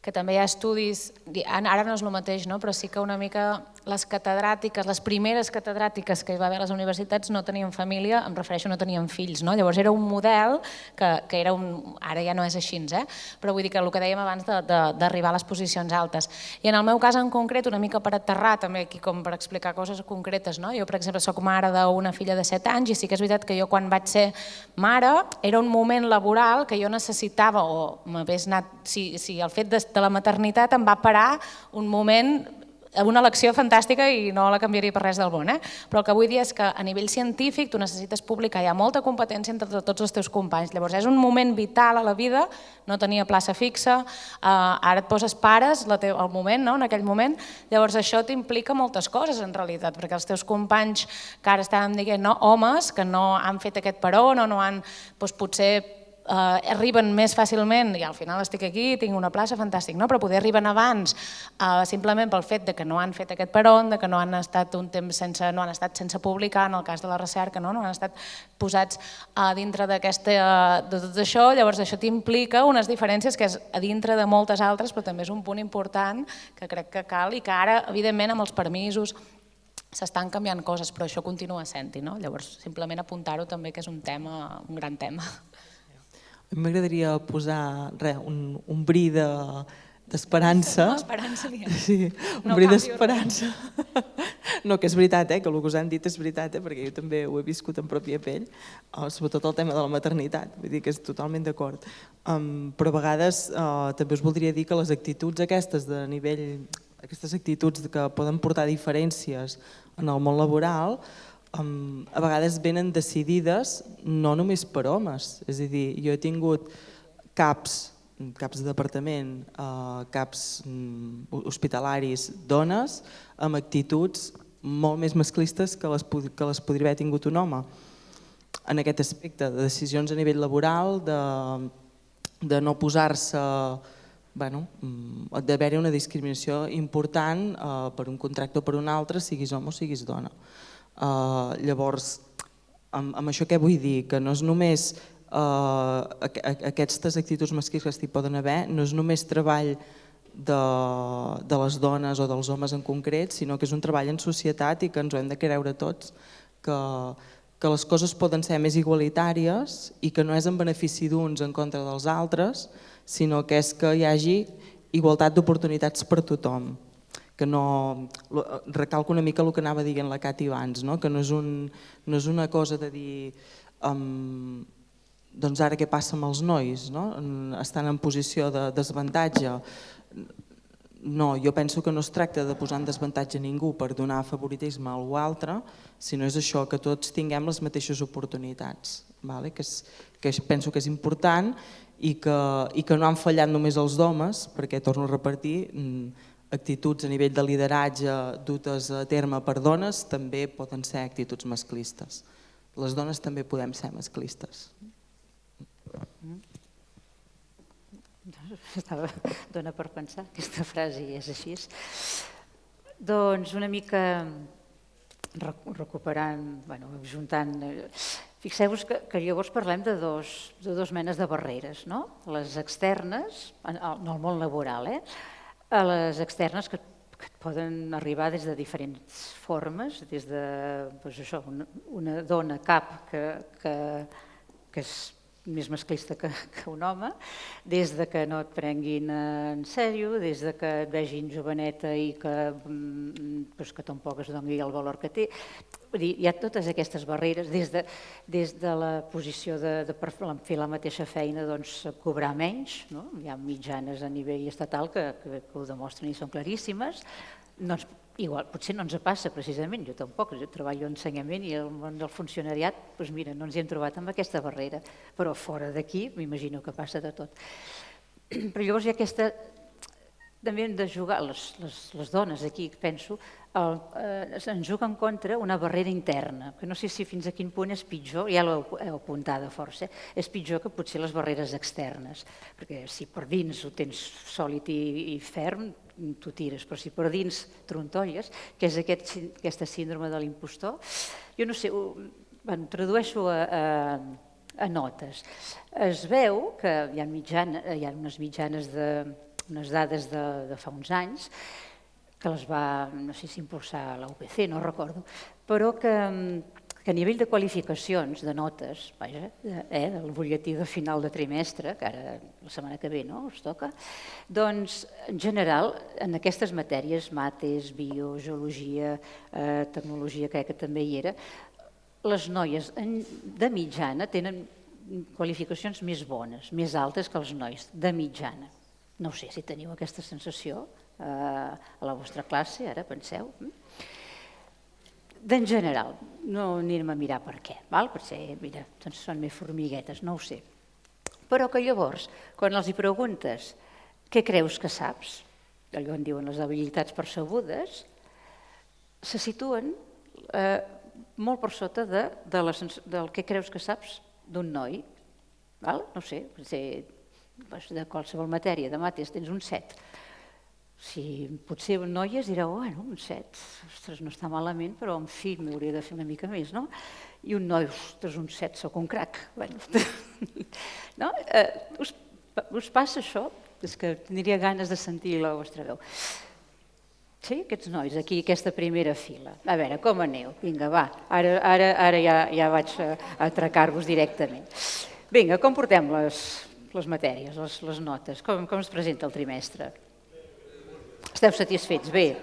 que també hi ha estudis, ara no és el mateix, però sí que una mica les catedràtiques, les primeres catedràtiques que hi va haver a les universitats no tenien família, em refereixo no tenien fills, llavors era un model que era ara ja no és així, però vull dir que el que dèiem abans d'arribar a les posicions altes. I en el meu cas en concret, una mica per aterrar també aquí com per explicar coses concretes, jo per exemple soc mare d'una filla de 7 anys i sí que és veritat que jo quan vaig ser mare era un moment laboral que jo necessitava o m'hagués anat, si el fet de la maternitat em va parar un moment una elecció fantàstica i no la canviaria per res del món, però el que vull dir és que a nivell científic tu necessites publicar, hi ha molta competència entre tots els teus companys, llavors és un moment vital a la vida, no tenia plaça fixa, ara et poses pares al moment, en aquell moment, llavors això t'implica moltes coses en realitat, perquè els teus companys que ara estàvem dient, homes que no han fet aquest peron o no han, potser arriben més fàcilment i al final estic aquí, tinc una plaça, fantàstic, però poder arriben abans simplement pel fet que no han fet aquest peron, que no han estat un temps sense publicar, en el cas de la recerca, no han estat posats a dintre de tot això, llavors això t'implica unes diferències que és a dintre de moltes altres, però també és un punt important que crec que cal i que ara, evidentment, amb els permisos s'estan canviant coses, però això continua sent-hi, llavors simplement apuntar-ho també que és un gran tema. A mi m'agradaria posar un bri d'esperança. No, esperança diem. Sí, un bri d'esperança. No, que és veritat, que el que us han dit és veritat, perquè jo també ho he viscut en pròpia pell, sobretot el tema de la maternitat, vull dir que és totalment d'acord. Però a vegades també us voldria dir que les actituds aquestes de nivell, aquestes actituds que poden portar diferències en el món laboral, a vegades venen decidides no només per homes, és a dir, jo he tingut caps de departament, caps hospitalaris, dones, amb actituds molt més masclistes que les podria haver tingut un home. En aquest aspecte, de decisions a nivell laboral, de no posar-se, d'haver-hi una discriminació important per un contracte o per un altre, siguis home o siguis dona. Llavors, amb això què vull dir? Que no és només aquestes actituds masclistes que hi poden haver, no és només treball de les dones o dels homes en concret, sinó que és un treball en societat i que ens ho hem de creure tots, que les coses poden ser més igualitàries i que no és en benefici d'uns en contra dels altres, sinó que és que hi hagi igualtat d'oportunitats per tothom. Que no, recalco una mica el que anava dient la Cati abans, que no és una cosa de dir doncs ara què passa amb els nois, estan en posició de desavantatge. No, jo penso que no es tracta de posar en desavantatge ningú per donar favoritisme a algú altre, sinó és això, que tots tinguem les mateixes oportunitats, que penso que és important i que no han fallat només els homes, perquè torno a repetir, actituds a nivell de lideratge dutes a terme per dones també poden ser actituds masclistes. Les dones també podem ser masclistes. Dona per pensar, aquesta frase és així. Doncs una mica recuperant, ajuntant... Fixeu-vos que llavors parlem de dos menes de barreres, les externes, en el món laboral, a les externes que et poden arribar des de diferents formes, des de una dona cap que és més masclista que un home, des de que no et prenguin en sèrio, des de que et vegin joveneta i que tampoc es doni el valor que té. Hi ha totes aquestes barreres, des de la posició de fer la mateixa feina, cobrar menys, hi ha mitjanes a nivell estatal que ho demostren i són claríssimes. Igual, potser no ens passa precisament, jo tampoc, jo treballo en ensenyament i el món del funcionariat, doncs mira, no ens hi hem trobat amb aquesta barrera, però fora d'aquí m'imagino que passa de tot. Però llavors hi ha aquesta, també hem de jugar, les dones aquí, penso, ens juguen contra una barrera interna, que no sé si fins a quin punt és pitjor, ja l'heu apuntat força, és pitjor que potser les barreres externes, perquè si per dins ho tens sòlid i ferm, tu tires, però si per dins trontolles, que és aquesta síndrome de l'impostor, jo no sé, tradueixo a notes. Es veu que hi ha unes mitjanes, unes dades de fa uns anys, que les va, no sé si impulsar la UPC, no recordo, però que a nivell de qualificacions, de notes, del butlletí de final de trimestre, que ara la setmana que ve us toca, doncs en general en aquestes matèries, mates, bio, geologia, tecnologia, crec que també hi era, les noies de mitjana tenen qualificacions més bones, més altes que els nois, de mitjana. No sé si teniu aquesta sensació a la vostra classe, ara penseu. D'en general, no anirem a mirar per què, potser, mira, són més formiguetes, no ho sé. Però que llavors, quan els hi preguntes què creus que saps, allò en diuen les habilitats percebudes, se situen molt per sota del que creus que saps d'un noi. No sé, de qualsevol matèria, de mates tens un 7. Si potser un noi es dirà, un 7, ostres, no està malament, però en fi, m'hauria de fer una mica més, no? I un noi, ostres, un 7, soc un crac. Us passa això? És que tindria ganes de sentir la vostra veu. Sí, aquests nois, aquí, aquesta primera fila. A veure, com aneu? Vinga, va, ara ja vaig a atracar-vos directament. Vinga, com portem les matèries, les notes? Com es presenta el trimestre? Esteu satisfets? Bé.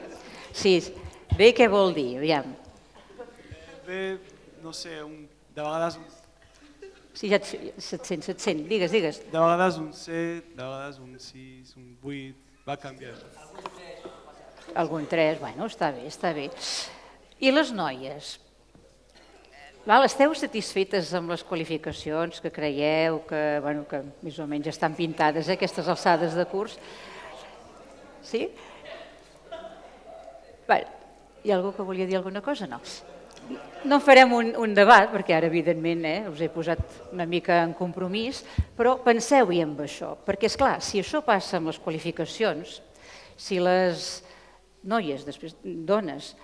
Sí, bé, què vol dir? Aviam. Bé, no sé, de vegades... Sí, ja et sent, digues. De vegades un 7, de vegades un 6, un 8, va canviant. Algun 3, està bé. I les noies? Esteu satisfetes amb les qualificacions que creieu que més o menys estan pintades a aquestes alçades de curs? Sí? Hi ha algú que volia dir alguna cosa? No. No farem un debat, perquè ara, evidentment, us he posat una mica en compromís, però penseu-hi amb això, perquè, esclar, si això passa amb les qualificacions, si les noies, després dones,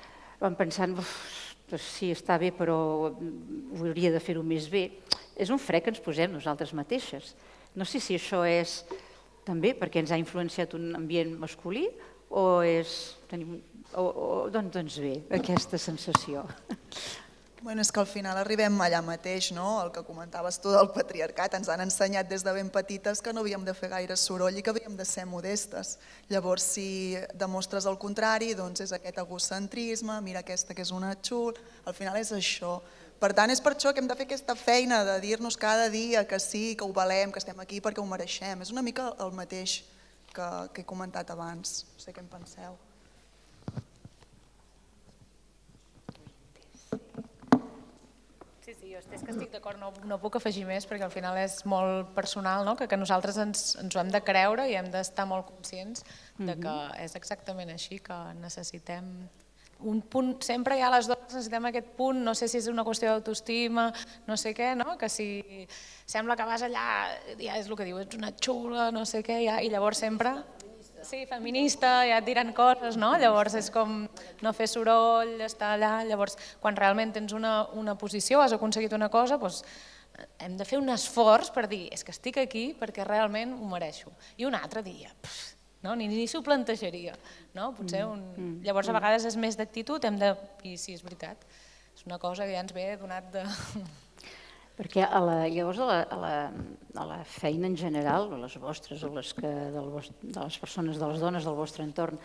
van pensant, sí, està bé, però hauria de fer-ho més bé, és un fre que ens posem nosaltres mateixes. No sé si això és també perquè ens ha influenciat un ambient masculí o doncs bé, aquesta sensació. És que al final arribem allà mateix, no? El que comentaves tu del patriarcat, ens han ensenyat des de ben petites que no havíem de fer gaire soroll i que havíem de ser modestes. Llavors, si demostres el contrari, doncs és aquest egocentrisme, mira aquesta que és una xul, al final és això. Per tant, és per això que hem de fer aquesta feina de dir-nos cada dia que sí, que ho valem, que estem aquí perquè ho mereixem. És una mica el mateix que he comentat abans. No sé què en penseu. Sí, jo és que estic d'acord, no puc afegir més perquè al final és molt personal, que nosaltres ens ho hem de creure i hem d'estar molt conscients que és exactament així, que necessitem un punt, sempre hi ha les dones, necessitem aquest punt, no sé si és una qüestió d'autoestima, no sé què, que si sembla que vas allà, ja és el que diu, ets una xula, no sé què, i llavors sempre... Sí, feminista, ja et diran coses, no? Llavors és com no fer soroll, estar allà, llavors quan realment tens una posició, has aconseguit una cosa, doncs hem de fer un esforç per dir és que estic aquí perquè realment ho mereixo. I un altre dia, ni s'ho plantejaria, no? Potser llavors a vegades és més d'actitud, i sí, és veritat, és una cosa que ja ens ve donat de... Perquè llavors a la feina en general, o les vostres o les de les persones, de les dones del vostre entorn,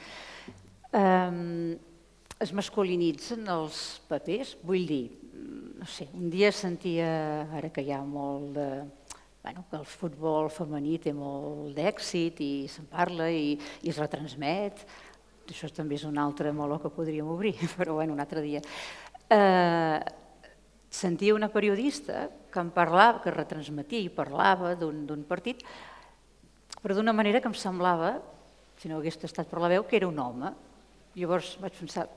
es masculinitzen els papers? Vull dir, no sé, un dia sentia, ara que hi ha molt de... que el futbol femení té molt d'èxit i se'n parla i es retransmet, això també és un altre meló que podríem obrir, però un altre dia. Sentia una periodista que em parlava, que retransmetia i parlava d'un partit, però d'una manera que em semblava, si no hagués estat per la veu, que era un home. Llavors vaig pensar,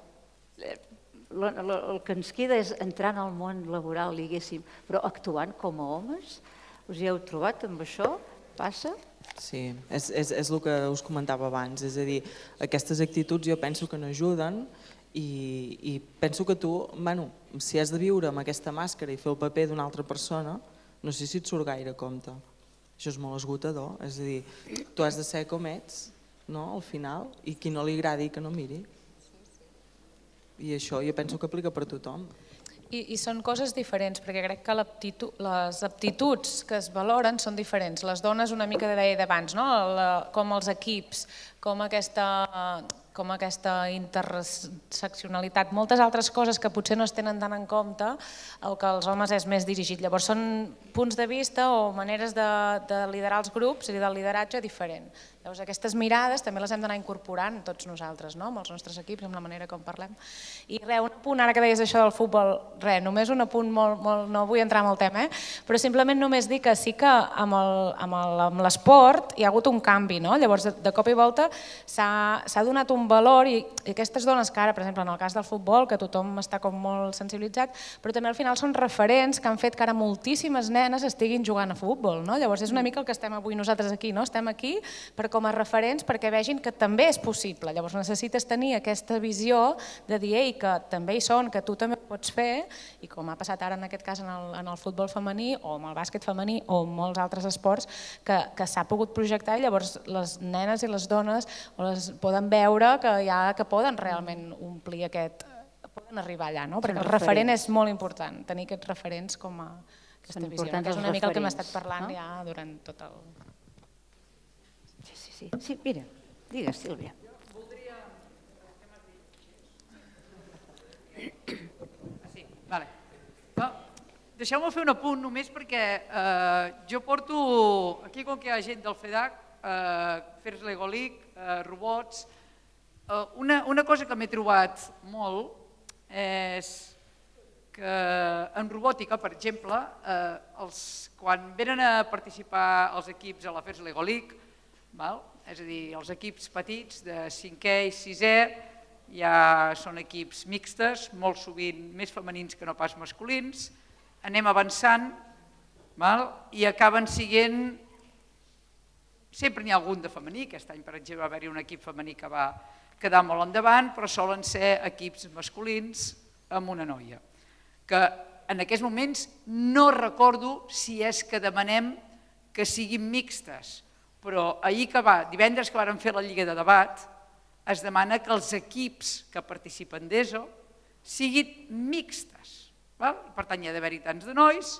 el que ens queda és entrar en el món laboral, diguéssim, però actuant com a homes. Us hi heu trobat amb això? Passa? Sí, és el que us comentava abans, és a dir, aquestes actituds jo penso que no ajuden i penso que tu, si has de viure amb aquesta màscara i fer el paper d'una altra persona, no sé si et surt gaire a compte. Això és molt esgotador, és a dir, tu has de ser com ets, al final, i qui no li agradi que no miri. I això jo penso que aplica per tothom. I són coses diferents, perquè crec que les aptituds que es valoren són diferents. Les dones, una mica deia d'abans, com els equips, com aquesta com aquesta interseccionalitat, moltes altres coses que potser no es tenen tant en compte, el que als homes és més dirigit. Llavors són punts de vista o maneres de liderar els grups i del lideratge diferent. Llavors aquestes mirades també les hem d'anar incorporant tots nosaltres, amb els nostres equips, amb la manera com parlem. I res, un apunt, ara que deies això del futbol, res, només un apunt molt, no vull entrar en el tema, però simplement només dir que sí que amb l'esport hi ha hagut un canvi, llavors de cop i volta s'ha donat un valor i aquestes dones que ara, per exemple, en el cas del futbol, que tothom està com molt sensibilitzat, però també al final són referents que han fet que ara moltíssimes nenes estiguin jugant a futbol. Llavors és una mica el que estem avui nosaltres aquí, estem aquí com a referents perquè vegin que també és possible. Llavors necessites tenir aquesta visió de dir que també hi són, que tu també ho pots fer, i com ha passat ara en aquest cas en el futbol femení o en el bàsquet femení o en molts altres esports que s'ha pogut projectar i llavors les nenes i les dones poden veure que poden realment omplir poden arribar allà, perquè el referent és molt important, tenir aquests referents com a aquesta visió, que és una mica el que hem estat parlant ja durant tot el... Sí, mira, digues, Sílvia. Sí, vale. Deixeu-me fer un apunt només perquè jo porto, aquí com que hi ha gent del FEDAC, Fers Lego League, robots, una cosa que m'he trobat molt és que en robòtica, per exemple, quan venen a participar els equips a la Fers Lego League, és a dir, els equips petits de 5è i 6è ja són equips mixtes, molt sovint més femenins que no pas masculins, anem avançant i acaben sent... Sempre n'hi ha algun de femení, aquest any per exemple va haver-hi un equip femení que va quedar molt endavant, però solen ser equips masculins amb una noia. Que en aquests moments no recordo si és que demanem que siguin mixtes, però divendres que vàrem fer la Lliga de Debat, es demana que els equips que participen d'ESO siguin mixtes. Per tant, hi ha d'haver-hi tants de nois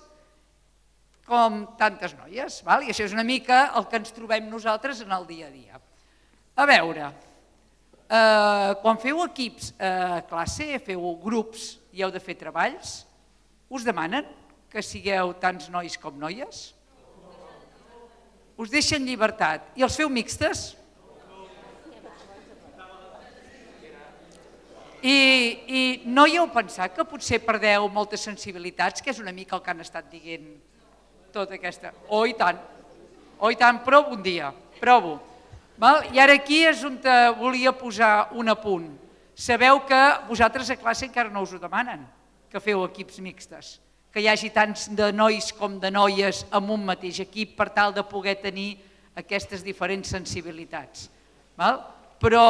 com tantes noies. I això és una mica el que ens trobem nosaltres en el dia a dia. A veure, quan feu equips a classe, feu grups i heu de fer treballs, us demanen que sigueu tants nois com noies? Us deixen llibertat. I els feu mixtes? I no hi heu pensat que potser perdeu moltes sensibilitats, que és una mica el que han estat dient tota aquesta... Oh, i tant, provo un dia, provo. I ara aquí és on volia posar un apunt. Sabeu que vosaltres a classe encara no us ho demanen, que feu equips mixtes, que hi hagi tants de nois com de noies en un mateix equip per tal de poder tenir aquestes diferents sensibilitats. Però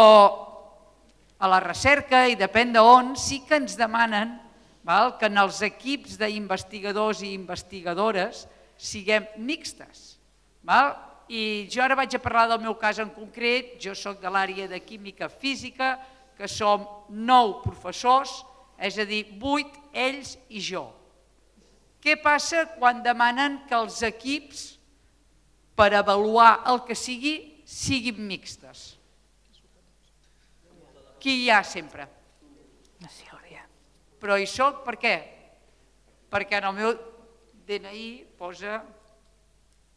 a la recerca, i depèn d'on, sí que ens demanen que en els equips d'investigadors i investigadores siguem mixtes. I jo ara vaig a parlar del meu cas en concret, jo soc de l'àrea de química física, que som 9 professors, és a dir, 8 ells i jo. Què passa quan demanen que els equips, per avaluar el que sigui, siguin mixtes? Qui hi ha sempre? La Sílvia. Però hi soc per què? Perquè en el meu DNI posa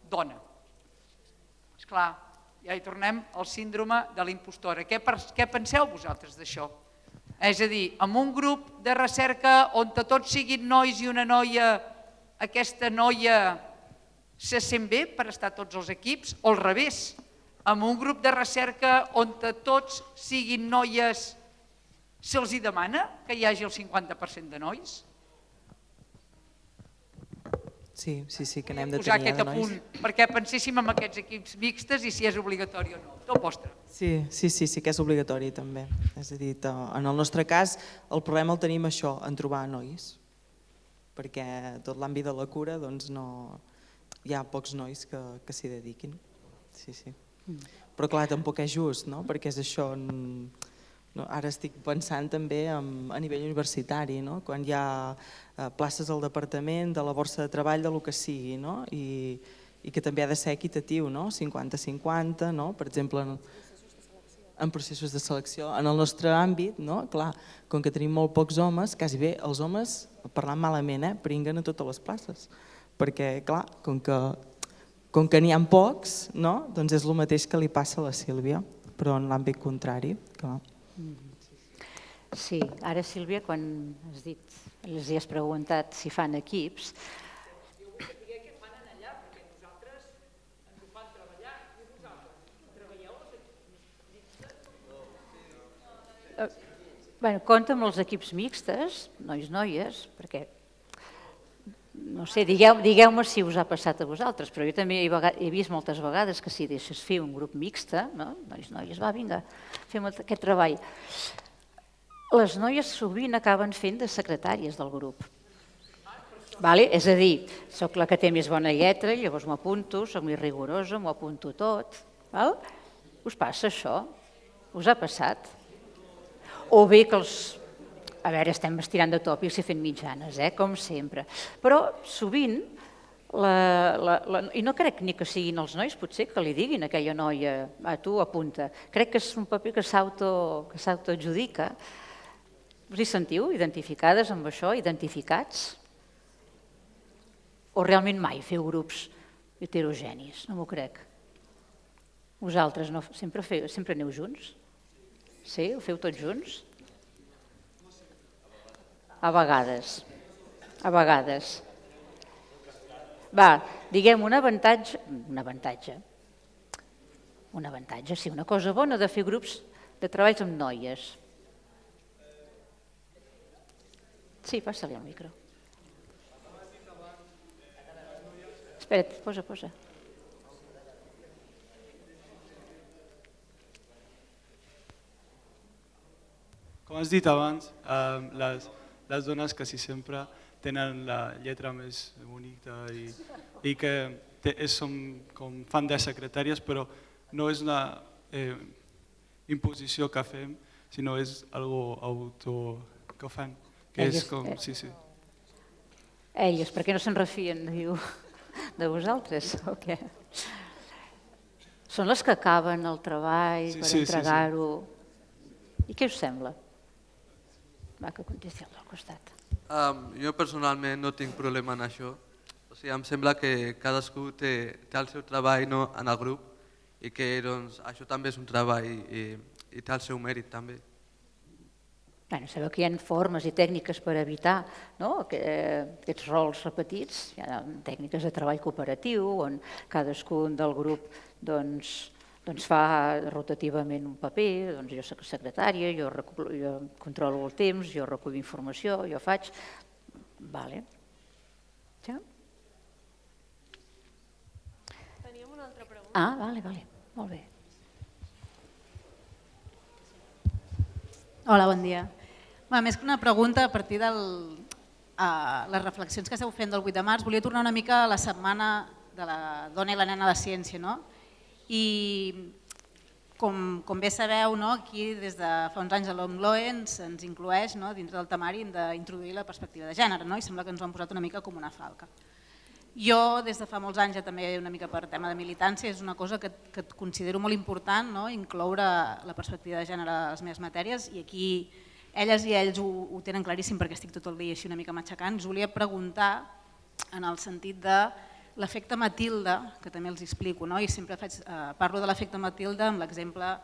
dona. Esclar, ja hi tornem al síndrome de l'impostora. Què penseu vosaltres d'això? És a dir, en un grup de recerca on tots siguin nois i una noia, aquesta noia se sent bé per estar a tots els equips, o al revés, en un grup de recerca on tots siguin noies, se'ls demana que hi hagi el 50% de nois? Sí, que n'hem de posar tenir aquest de nois. apunt, perquè penséssim en aquests equips mixtes i si és obligatori o no. Tot vostre. Sí que és obligatori també. És a dir, en el nostre cas el problema el tenim això, en trobar nois, perquè tot l'àmbit de la cura hi ha pocs nois que s'hi dediquin. Però clar, tampoc és just, perquè és això. Ara estic pensant també a nivell universitari, quan hi ha places al departament, de la borsa de treball, del que sigui, i que també ha de ser equitatiu, 50-50, per exemple... en processos de selecció. En el nostre àmbit, clar, com que tenim molt pocs homes, quasi bé els homes, parlant malament, pringuen a totes les places. Perquè, clar, com que n'hi ha pocs, doncs és el mateix que li passa a la Sílvia, però en l'àmbit contrari. Sí, ara Sílvia, quan els has preguntat si fan equips, compta amb els equips mixtes, nois-noies, perquè, no sé, digueu-me si us ha passat a vosaltres, però jo també he vist moltes vegades que si deixes fer un grup mixte, nois-noies, va, vinga, fem aquest treball. Les noies sovint acaben fent de secretàries del grup. És a dir, soc la que té més bona lletra, llavors m'ho apunto, soc més rigorosa, m'ho apunto tot. Us passa això? Us ha passat? O bé que a veure, estem estirant de tòpics i fent mitjanes, com sempre, però sovint, i no crec ni que siguin els nois, potser que li diguin a aquella noia, tu apunta, crec que és un paper que s'autoadjudica. Us hi sentiu identificades amb això, identificats? O realment mai feu grups heterogenis? No m'ho crec. Vosaltres sempre aneu junts? Sí? Ho feu tots junts? A vegades. A vegades. Va, diguem un avantatge, sí, una cosa bona de fer grups de treballs amb noies. Sí, passa-li el micro. Espera't, posa. Com has dit abans, les dones quasi sempre tenen la lletra més bonica i que fan de secretàries, però no és una imposició que fem, sinó és algo auto que fan. Elles, per què no se'n refien, diu, de vosaltres? Són les que acaben el treball per entregar-ho. I què us sembla? Va, que contesti al costat. Jo personalment no tinc problema en això. Em sembla que cadascú té el seu treball en el grup i que això també és un treball i té el seu mèrit també. Sabeu que hi ha formes i tècniques per evitar aquests rols repetits. Hi ha tècniques de treball cooperatiu on cadascun del grup fa rotativament un paper, jo soc secretària, jo controlo el temps, jo recullo informació, jo faig... Teníem una altra pregunta. Vale, molt bé. Hola, bon dia. Més que una pregunta, a partir de les reflexions que esteu fent del 8 de març, volia tornar una mica a la setmana de la dona i la nena de ciència. I com bé sabeu, aquí des de fa uns anys a l'OMLOE ens inclueix dintre del temari d'introduir la perspectiva de gènere i sembla que ens ho han posat una mica com una falca. Jo des de fa molts anys, ja també una mica per tema de militància, és una cosa que considero molt important, incloure la perspectiva de gènere a les meves matèries i aquí elles i ells ho tenen claríssim perquè estic tot el dia així una mica matxacant. Us volia preguntar en el sentit de l'efecte Matilde, que també els explico, i sempre parlo de l'efecte Matilde amb l'exemple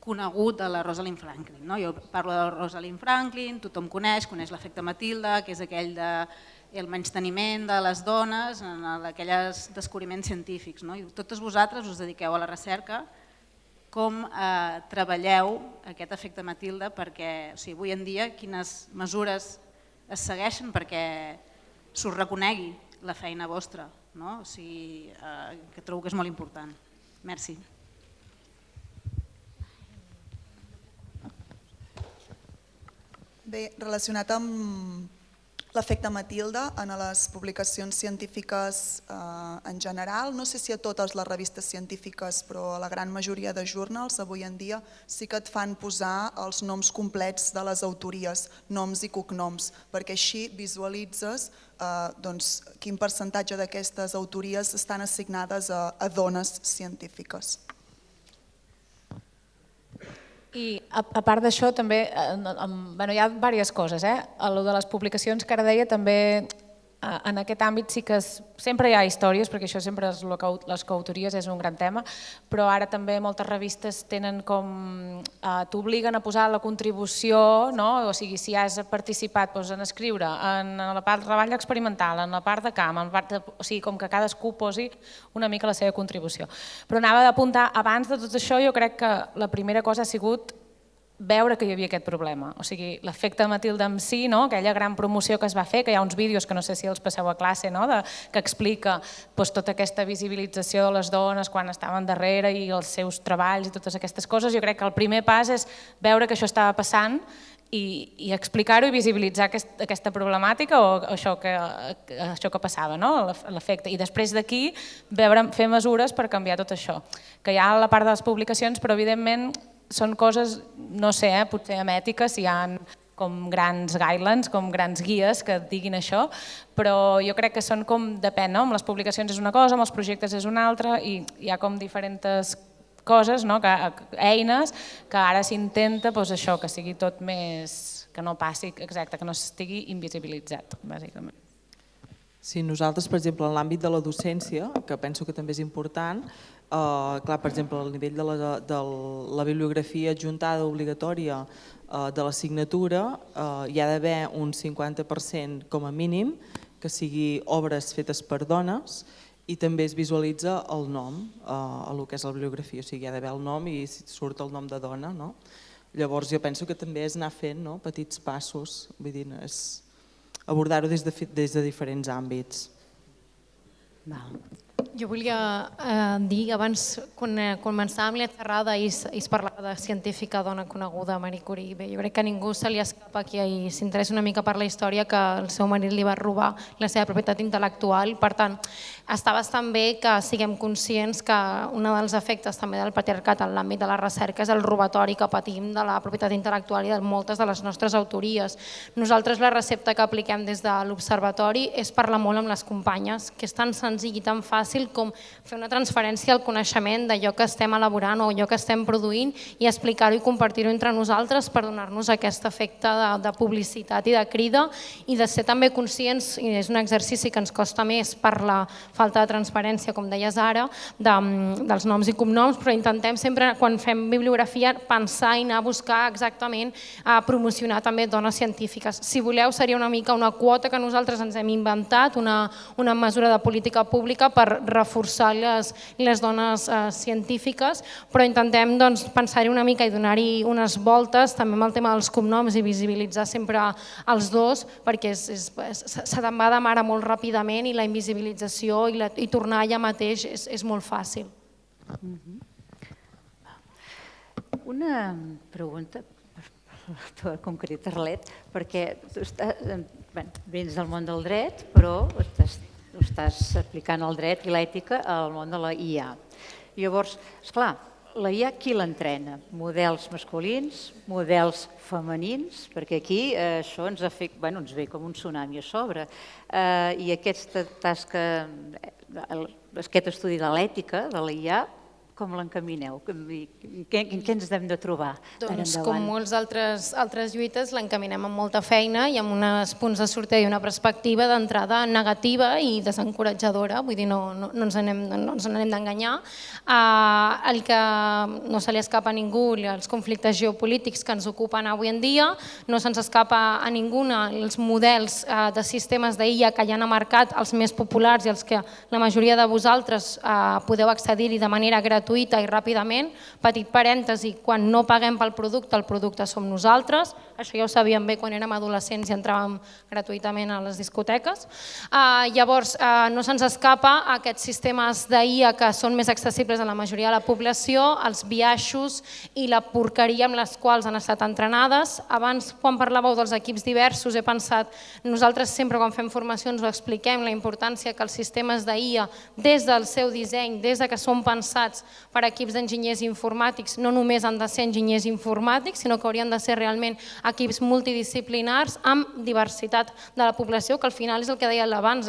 conegut de la Rosalind Franklin. Jo parlo de la Rosalind Franklin, tothom coneix l'efecte Matilde, que és aquell del menysteniment de les dones en aquells descobriments científics. Totes vosaltres us dediqueu a la recerca, com treballeu aquest efecte Matilde perquè avui en dia quines mesures es segueixen perquè s'us reconegui la feina vostra, que trobo que és molt important. Merci. Bé, relacionat amb l'efecte Matilde en les publicacions científiques en general, no sé si a totes les revistes científiques, però a la gran majoria de journals avui en dia sí que et fan posar els noms complets de les autories, noms i cognoms, perquè així visualitzes quin percentatge d'aquestes autories estan assignades a dones científiques. I a part d'això també hi ha diverses coses. El de les publicacions que ara deia també en aquest àmbit sí que sempre hi ha històries, perquè això sempre les coautories és un gran tema, però ara també moltes revistes tenen com t'obliguen a posar la contribució, o sigui, si has participat en escriure, en la part de treball experimental, en la part de camp, o sigui, com que cadascú posi una mica la seva contribució. Però anava d'apuntar, abans de tot això, jo crec que la primera cosa ha sigut veure que hi havia aquest problema. O sigui, l'efecte Matilde en si, aquella gran promoció que es va fer, que hi ha uns vídeos que no sé si els passeu a classe, que explica tota aquesta visibilització de les dones quan estaven darrere i els seus treballs i totes aquestes coses. Jo crec que el primer pas és veure que això estava passant i explicar-ho i visibilitzar aquesta problemàtica o això que passava, l'efecte. I després d'aquí fer mesures per canviar tot això. Que hi ha la part de les publicacions, però evidentment són coses, no sé, potser amb ètica, si hi ha com grans guidelines, com grans guies que diguin això, però jo crec que són com, depèn, amb les publicacions és una cosa, amb els projectes és una altra, i hi ha com diferents coses, eines, que ara s'intenta això, que sigui tot més, que no passi, exacte, que no estigui invisibilitzat, bàsicament. Sí, nosaltres, per exemple, en l'àmbit de la docència, que penso que també és important, clar, per exemple, al nivell de la bibliografia adjuntada obligatòria de l'assignatura hi ha d'haver un 50% com a mínim que sigui obres fetes per dones i també es visualitza el nom a el que és la bibliografia, o sigui, hi ha d'haver el nom i surt el nom de dona. Llavors jo penso que també és anar fent petits passos, vull dir, és abordar-ho des de diferents àmbits. Jo volia dir, abans, quan començàvem la xerrada i es parlava de científica dona coneguda, Marie Curie, jo crec que a ningú se li escapa qui s'interessa una mica per la història que el seu marit li va robar la seva propietat intel·lectual. Per tant, està bastant bé que siguem conscients que un dels efectes també del patriarcat en l'àmbit de la recerca és el robatori que patim de la propietat intel·lectual i de moltes de les nostres autories. Nosaltres la recepta que apliquem des de l'Observatori és parlar molt amb les companyes, que és tan senzill i tan fàcil com fer una transferència al coneixement d'allò que estem elaborant o allò que estem produint i explicar-ho i compartir-ho entre nosaltres per donar-nos aquest efecte de publicitat i de crida i de ser també conscients, i és un exercici que ens costa més per la falta de transparència, com deies ara, dels noms i cognoms, però intentem sempre, quan fem bibliografia, pensar i anar a buscar exactament a promocionar també dones científiques. Si voleu, seria una mica una quota que nosaltres ens hem inventat, una mesura de política pública per reforçar les dones científiques, però intentem pensar-hi una mica i donar-hi unes voltes també amb el tema dels cognoms i visibilitzar sempre els dos, perquè se te'n va de mare molt ràpidament i la invisibilització i tornar allà mateix és molt fàcil. Una pregunta concreta, Arlet, perquè tu vens del món del dret, però estàs aplicant el dret i l'ètica al món de la IA. Llavors, esclar, la IA qui l'entrena? Models masculins, models femenins, perquè aquí això ens ve com un tsunami a sobre. I aquesta tasca, aquest estudi de l'ètica de la IA, com l'encamineu? Què ens hem de trobar? Doncs com molts altres lluites l'encaminem amb molta feina i amb uns punts de sortida i una perspectiva d'entrada negativa i desencoratjadora, vull dir, no ens n'hem d'enganyar. El que no se li escapa a ningú, els conflictes geopolítics que ens ocupen avui en dia, no se'ns escapa a ningú els models de sistemes d'IA que ja han marcat els més populars i els que la majoria de vosaltres podeu accedir-hi de manera gratuïta i ràpidament. Petit parèntesi, quan no paguem pel producte, el producte som nosaltres. Això ja ho sabíem bé quan érem adolescents i entràvem gratuïtament a les discoteques. Llavors, no se'ns escapa aquests sistemes d'IA que són més accessibles a la majoria de la població, els biaixos i la porqueria amb les quals han estat entrenades. Abans, quan parlàveu dels equips diversos, he pensat, nosaltres sempre quan fem formacions ho expliquem, la importància que els sistemes d'IA, des del seu disseny, des que són pensats per equips d'enginyers informàtics, no només han de ser enginyers informàtics, sinó que haurien de ser realment equips multidisciplinars amb diversitat de la població, que al final és el que deia abans,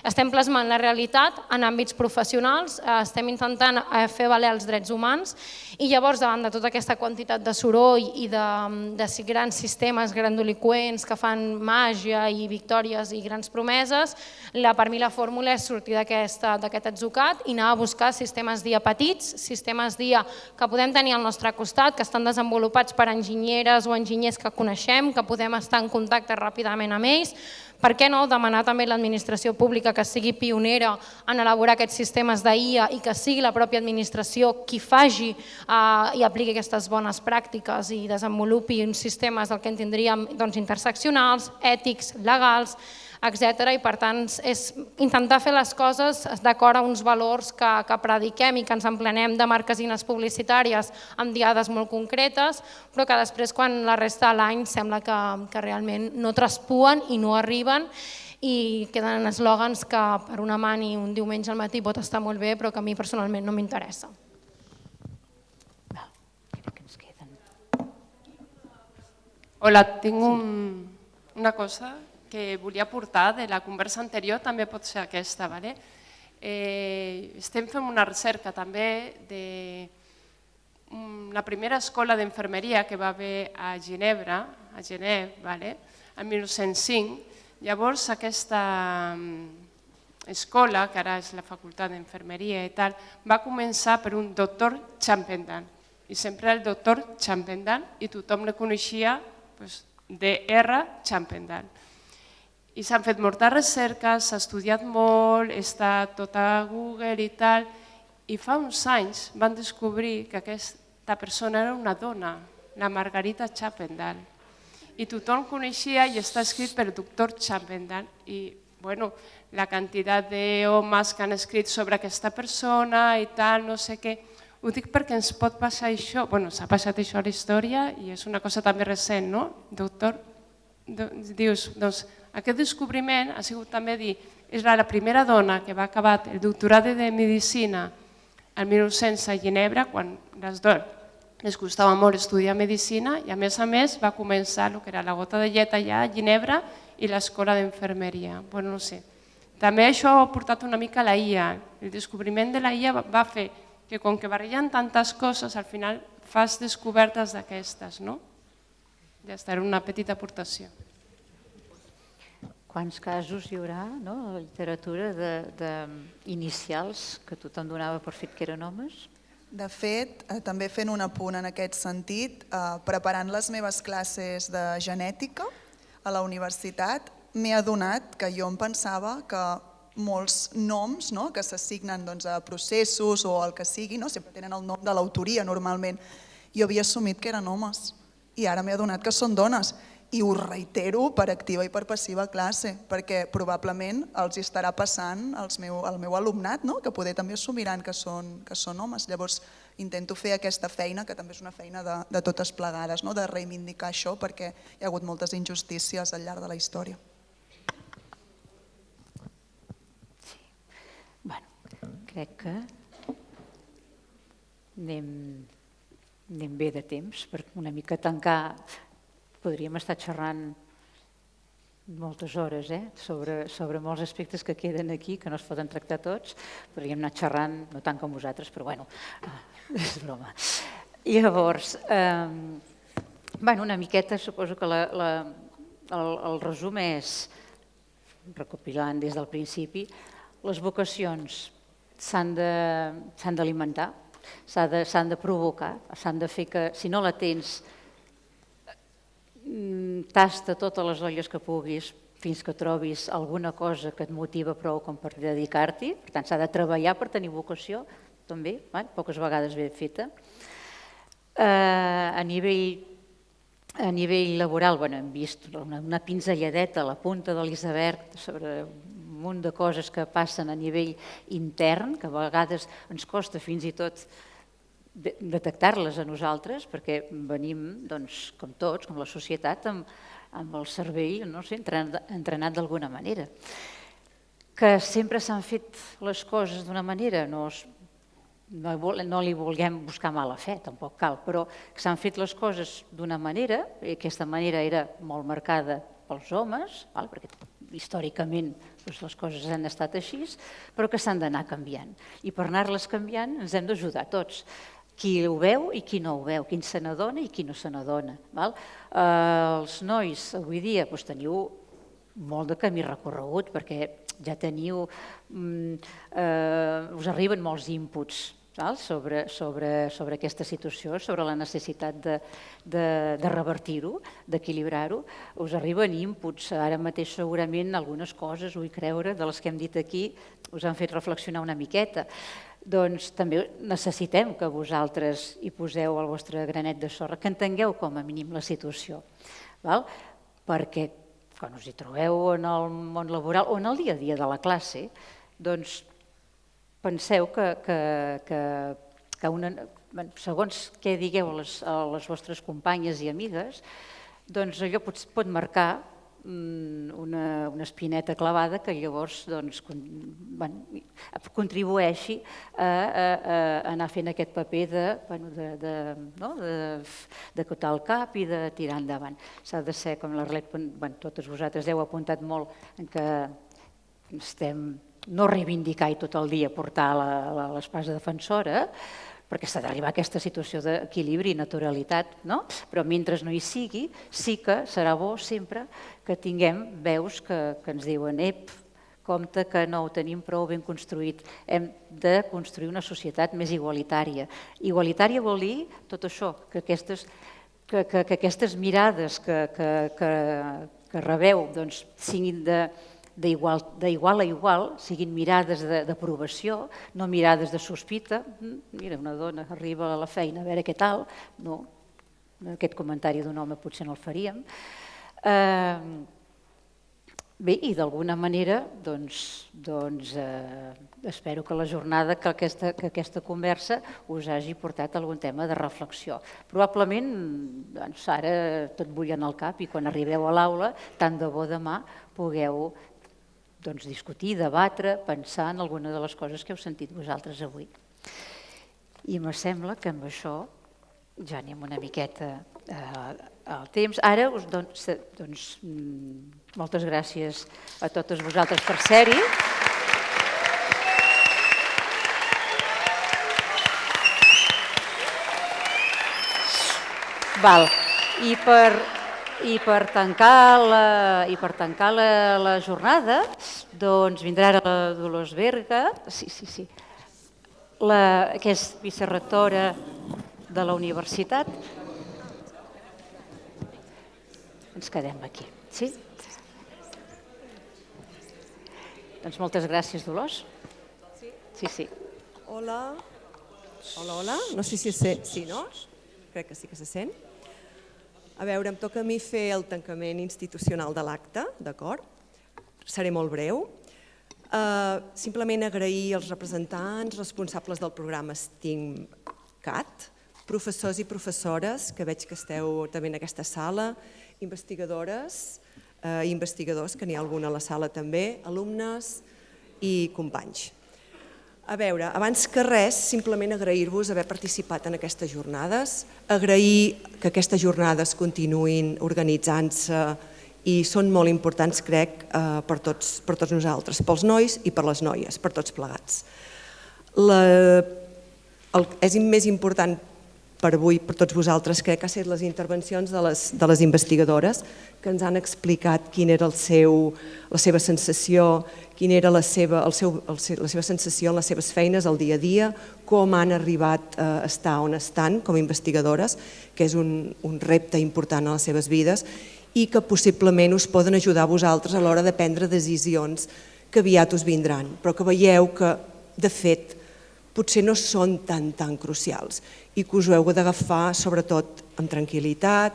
estem plasmant la realitat en àmbits professionals, estem intentant fer valer els drets humans i llavors davant de tota aquesta quantitat de soroll i de grans sistemes grandiloqüents que fan màgia i victòries i grans promeses, per mi la fórmula és sortir d'aquest atzucat i anar a buscar sistemes dia petits, sistemes dia que podem tenir al nostre costat, que estan desenvolupats per enginyeres o enginyers que coneixem, que podem estar en contacte ràpidament amb ells. Per què no demanar també a l'administració pública que sigui pionera en elaborar aquests sistemes d'IA i que sigui la pròpia administració qui faci i apliqui aquestes bones pràctiques i desenvolupi uns sistemes del que en tindríem interseccionals, ètics, legals, etc. I per tant és intentar fer les coses d'acord a uns valors que prediquem i que ens emplenem de marquesines publicitàries amb diades molt concretes, però que després quan la resta de l'any sembla que realment no traspuen i no arriben i queden eslògans que per una mani un diumenge al matí pot estar molt bé però que a mi personalment no m'interessa. Hola, tinc una cosa que volia portar de la conversa anterior, també pot ser aquesta. Estem fent una recerca també de la primera escola d'infermeria que va haver a Ginebra, en 1905. Llavors aquesta escola, que ara és la facultat d'infermeria i tal, va començar per un doctor Champendan. I sempre el doctor Champendan i tothom el coneixia D.R. Champendan. I s'han fet moltes recerques, s'ha estudiat molt, està tot a Google i tal, i fa uns anys van descobrir que aquesta persona era una dona, la Margarita Champendan. I tothom coneixia i està escrit per doctor Champendan. I la quantitat d'homes que han escrit sobre aquesta persona i tal, no sé què. Ho dic perquè ens pot passar això, s'ha passat això a la història i és una cosa també recent, no? Doctor, dius, doncs, aquest descobriment ha sigut també dir, és la primera dona que va acabar el doctorat de Medicina el 1900 a Ginebra, quan les dones les costava molt estudiar Medicina i a més va començar el que era la gota de llet allà a Ginebra i l'escola d'infermeria. No sé. També això ha portat una mica a la IA. El descobriment de la IA va fer que com que barregen tantes coses, al final fas descobertes d'aquestes, no? Ja està, era una petita aportació. Quants casos hi haurà a la literatura d'inicials que tothom donava per fet que eren homes? De fet, també fent un apunt en aquest sentit, preparant les meves classes de genètica a la universitat, m'he adonat que jo em pensava que molts noms que s'assignen a processos o el que sigui, sempre tenen el nom de l'autoria normalment. Jo havia assumit que eren homes i ara m'he adonat que són dones. I ho reitero per activa i per passiva classe, perquè probablement els estarà passant al meu alumnat, que poder també assumiran que són homes. Llavors intento fer aquesta feina, que també és una feina de totes plegades, de reivindicar això, perquè hi ha hagut moltes injustícies al llarg de la història. Crec que anem bé de temps per una mica tancar. Podríem estar xerrant moltes hores sobre molts aspectes que queden aquí, que no es poden tractar tots. Podríem anar xerrant, no tant com vosaltres, però és broma. Llavors, una miqueta, suposo que el resum és, recopilant des del principi, les vocacions s'han d'alimentar, s'han de provocar, s'han de fer que, si no la tens, tasta totes les olles que puguis fins que trobis alguna cosa que et motiva prou com per dedicar-t'hi. Per tant, s'ha de treballar per tenir vocació, també, poques vegades ben feta. A nivell laboral, hem vist una pinzelladeta a la punta de l'iceberg sobre un munt de coses que passen a nivell intern, que a vegades ens costa fins i tot detectar-les a nosaltres, perquè venim, com tots, com la societat, amb el cervell entrenat d'alguna manera. Que sempre s'han fet les coses d'una manera, no li vulguem buscar mala fe, tampoc cal, però que s'han fet les coses d'una manera, i aquesta manera era molt marcada pels homes, perquè històricament les coses han estat així, però que s'han d'anar canviant. I per anar-les canviant ens hem d'ajudar tots. Qui ho veu i qui no ho veu, qui se n'adona i qui no se n'adona. Els nois avui dia teniu molt de camí recorregut perquè ja teniu, us arriben molts inputs sobre aquesta situació, sobre la necessitat de revertir-ho, d'equilibrar-ho. Us arriben inputs, ara mateix segurament algunes coses, vull creure, de les que hem dit aquí, us han fet reflexionar una miqueta. Doncs també necessitem que vosaltres hi poseu el vostre granet de sorra, que entengueu com a mínim la situació. Perquè quan us hi trobeu en el món laboral o en el dia a dia de la classe, doncs penseu que segons què digueu a les vostres companyes i amigues, doncs allò pot marcar una espineta clavada que llavors contribueixi a anar fent aquest paper de cotar el cap i de tirar endavant. S'ha de ser, com l'Arlet, totes vosaltres heu apuntat molt en que estem no reivindicar i tot el dia portar l'espasa defensora, perquè s'ha d'arribar a aquesta situació d'equilibri i naturalitat, però mentre no hi sigui, sí que serà bo sempre que tinguem veus que ens diuen compte que no ho tenim prou ben construït, hem de construir una societat més igualitària. Igualitària vol dir tot això, que aquestes mirades que rebeu siguin d'igual a igual, siguin mirades d'aprovació, no mirades de sospita. Mira, una dona arriba a la feina a veure què tal. No, aquest comentari d'un home potser no el faríem. Bé, i d'alguna manera espero que la jornada, que aquesta conversa us hagi portat algun tema de reflexió. Probablement ara tot bull en el cap i quan arribeu a l'aula, tant de bo demà pugueu discutir, debatre, pensar en alguna de les coses que heu sentit vosaltres avui. I me sembla que amb això ja anem una miqueta al temps. Ara, moltes gràcies a totes vosaltres per ser-hi. I per tancar la jornada vindrà ara la Dolors Berga, que és vicerectora de la universitat. Ens quedem aquí. Doncs moltes gràcies, Dolors. Sí. Hola. Hola. No sé si se sent. Sí, no? Crec que sí que se sent. A veure, em toca a mi fer el tancament institucional de l'acte, d'acord? Seré molt breu. Simplement agrair als representants, responsables del programa STEAM-CAT, professors i professores, que veig que esteu també en aquesta sala, investigadores i investigadors, que n'hi ha algun a la sala també, alumnes i companys. A veure, abans que res, simplement agrair-vos haver participat en aquestes jornades, agrair que aquestes jornades continuïn organitzant-se i són molt importants, crec, per tots nosaltres, pels nois i per les noies, per tots plegats. És més important per avui, per tots vosaltres, crec que han estat les intervencions de les investigadores que ens han explicat quina era la seva sensació, quina era la seva sensació en les seves feines al dia a dia, com han arribat a estar on estan com a investigadores, que és un repte important a les seves vides i que possiblement us poden ajudar a vosaltres a l'hora de prendre decisions que aviat us vindran, però que veieu que, de fet, potser no són tan crucials i que us ho heu d'agafar sobretot amb tranquil·litat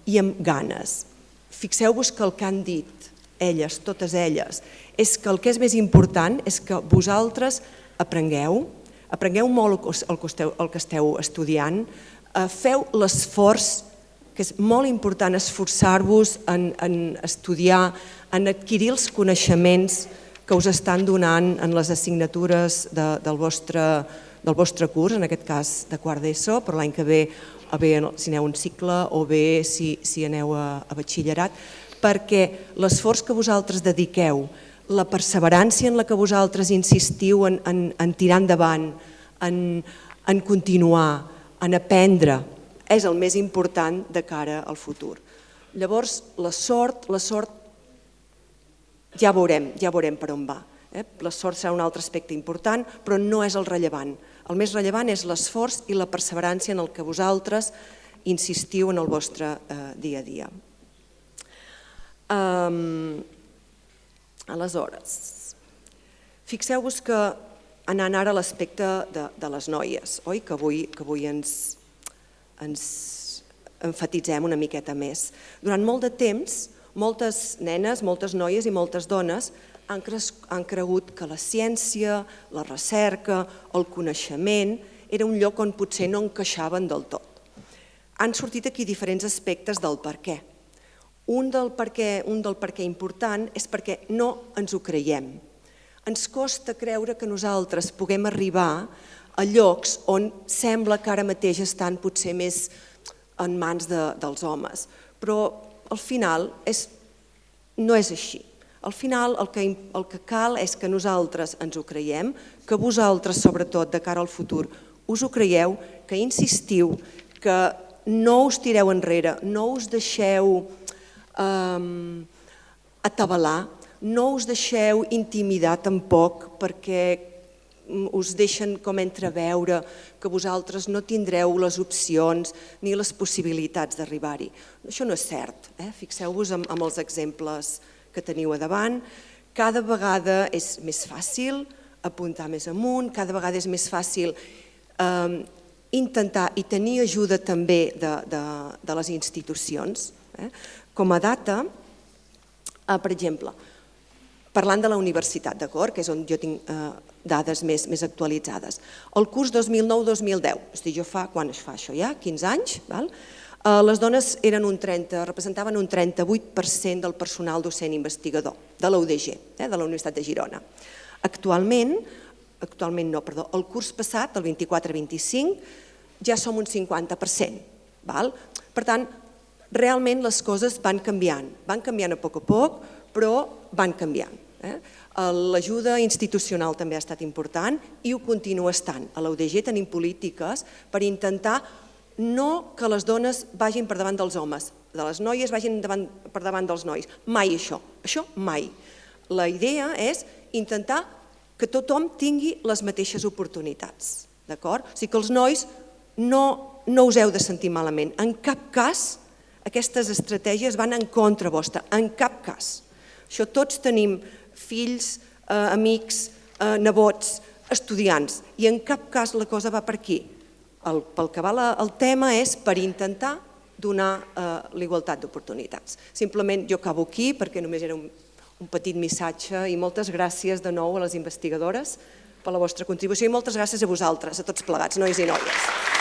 i amb ganes. Fixeu-vos que el que han dit elles, totes elles, és que el que és més important és que vosaltres aprengueu molt el que esteu estudiant, feu l'esforç, que és molt important esforçar-vos en estudiar, en adquirir els coneixements que us estan donant en les assignatures del vostre curs, en aquest cas de quart d'ESO, però l'any que ve si aneu un cicle o bé si aneu a batxillerat, perquè l'esforç que vosaltres dediqueu, la perseverància en la que vosaltres insistiu en tirar endavant, en continuar, en aprendre, és el més important de cara al futur. Llavors, la sort ja veurem per on va. La sort serà un altre aspecte important, però no és el rellevant. El més rellevant és l'esforç i la perseverància en el que vosaltres insistiu en el vostre dia a dia. Aleshores, fixeu-vos que anant ara a l'aspecte de les noies, oi? Que avui ens enfatitzem una miqueta més. Durant molt de temps, moltes nenes, moltes noies i moltes dones han cregut que la ciència, la recerca, el coneixement era un lloc on potser no encaixaven del tot. Han sortit aquí diferents aspectes del per què. Un del per què important és perquè no ens ho creiem. Ens costa creure que nosaltres puguem arribar a llocs on sembla que ara mateix estan potser més en mans dels homes, però al final no és així. Al final el que cal és que nosaltres ens ho creiem, que vosaltres, sobretot de cara al futur, us ho creieu, que insistiu, que no us tireu enrere, no us deixeu atabalar, no us deixeu intimidar tampoc perquè us deixen com entreveure que vosaltres no tindreu les opcions ni les possibilitats d'arribar-hi. Això no és cert. Fixeu-vos en els exemples que teniu a davant. Cada vegada és més fàcil apuntar més amunt, cada vegada és més fàcil intentar i tenir ajuda també de les institucions. Com a data, per exemple, parlant de la universitat, d'acord, que és on jo tinc dades més actualitzades. El curs 2009-2010, jo fa, quan es fa això ja? 15 anys, les dones representaven un 38% del personal docent investigador de la UDG, de la Universitat de Girona. Actualment no, perdó, el curs passat, el 24-25, ja som un 50%. Per tant, realment les coses van canviant a poc, però van canviant. L'ajuda institucional també ha estat important i ho continua estant. A la UDG tenim polítiques per intentar no que les dones vagin per davant dels homes, de les noies vagin per davant dels nois. Mai això mai. La idea és intentar que tothom tingui les mateixes oportunitats. D'acord? O sigui que els nois no us heu de sentir malament. En cap cas aquestes estratègies van en contra vostra, en cap cas. Això tots tenim fills, amics, nebots, estudiants, i en cap cas la cosa va per aquí. Pel que va el tema és per intentar donar la igualtat d'oportunitats. Simplement jo acabo aquí perquè només era un petit missatge i moltes gràcies de nou a les investigadores per la vostra contribució i moltes gràcies a vosaltres, a tots plegats, nois i noies.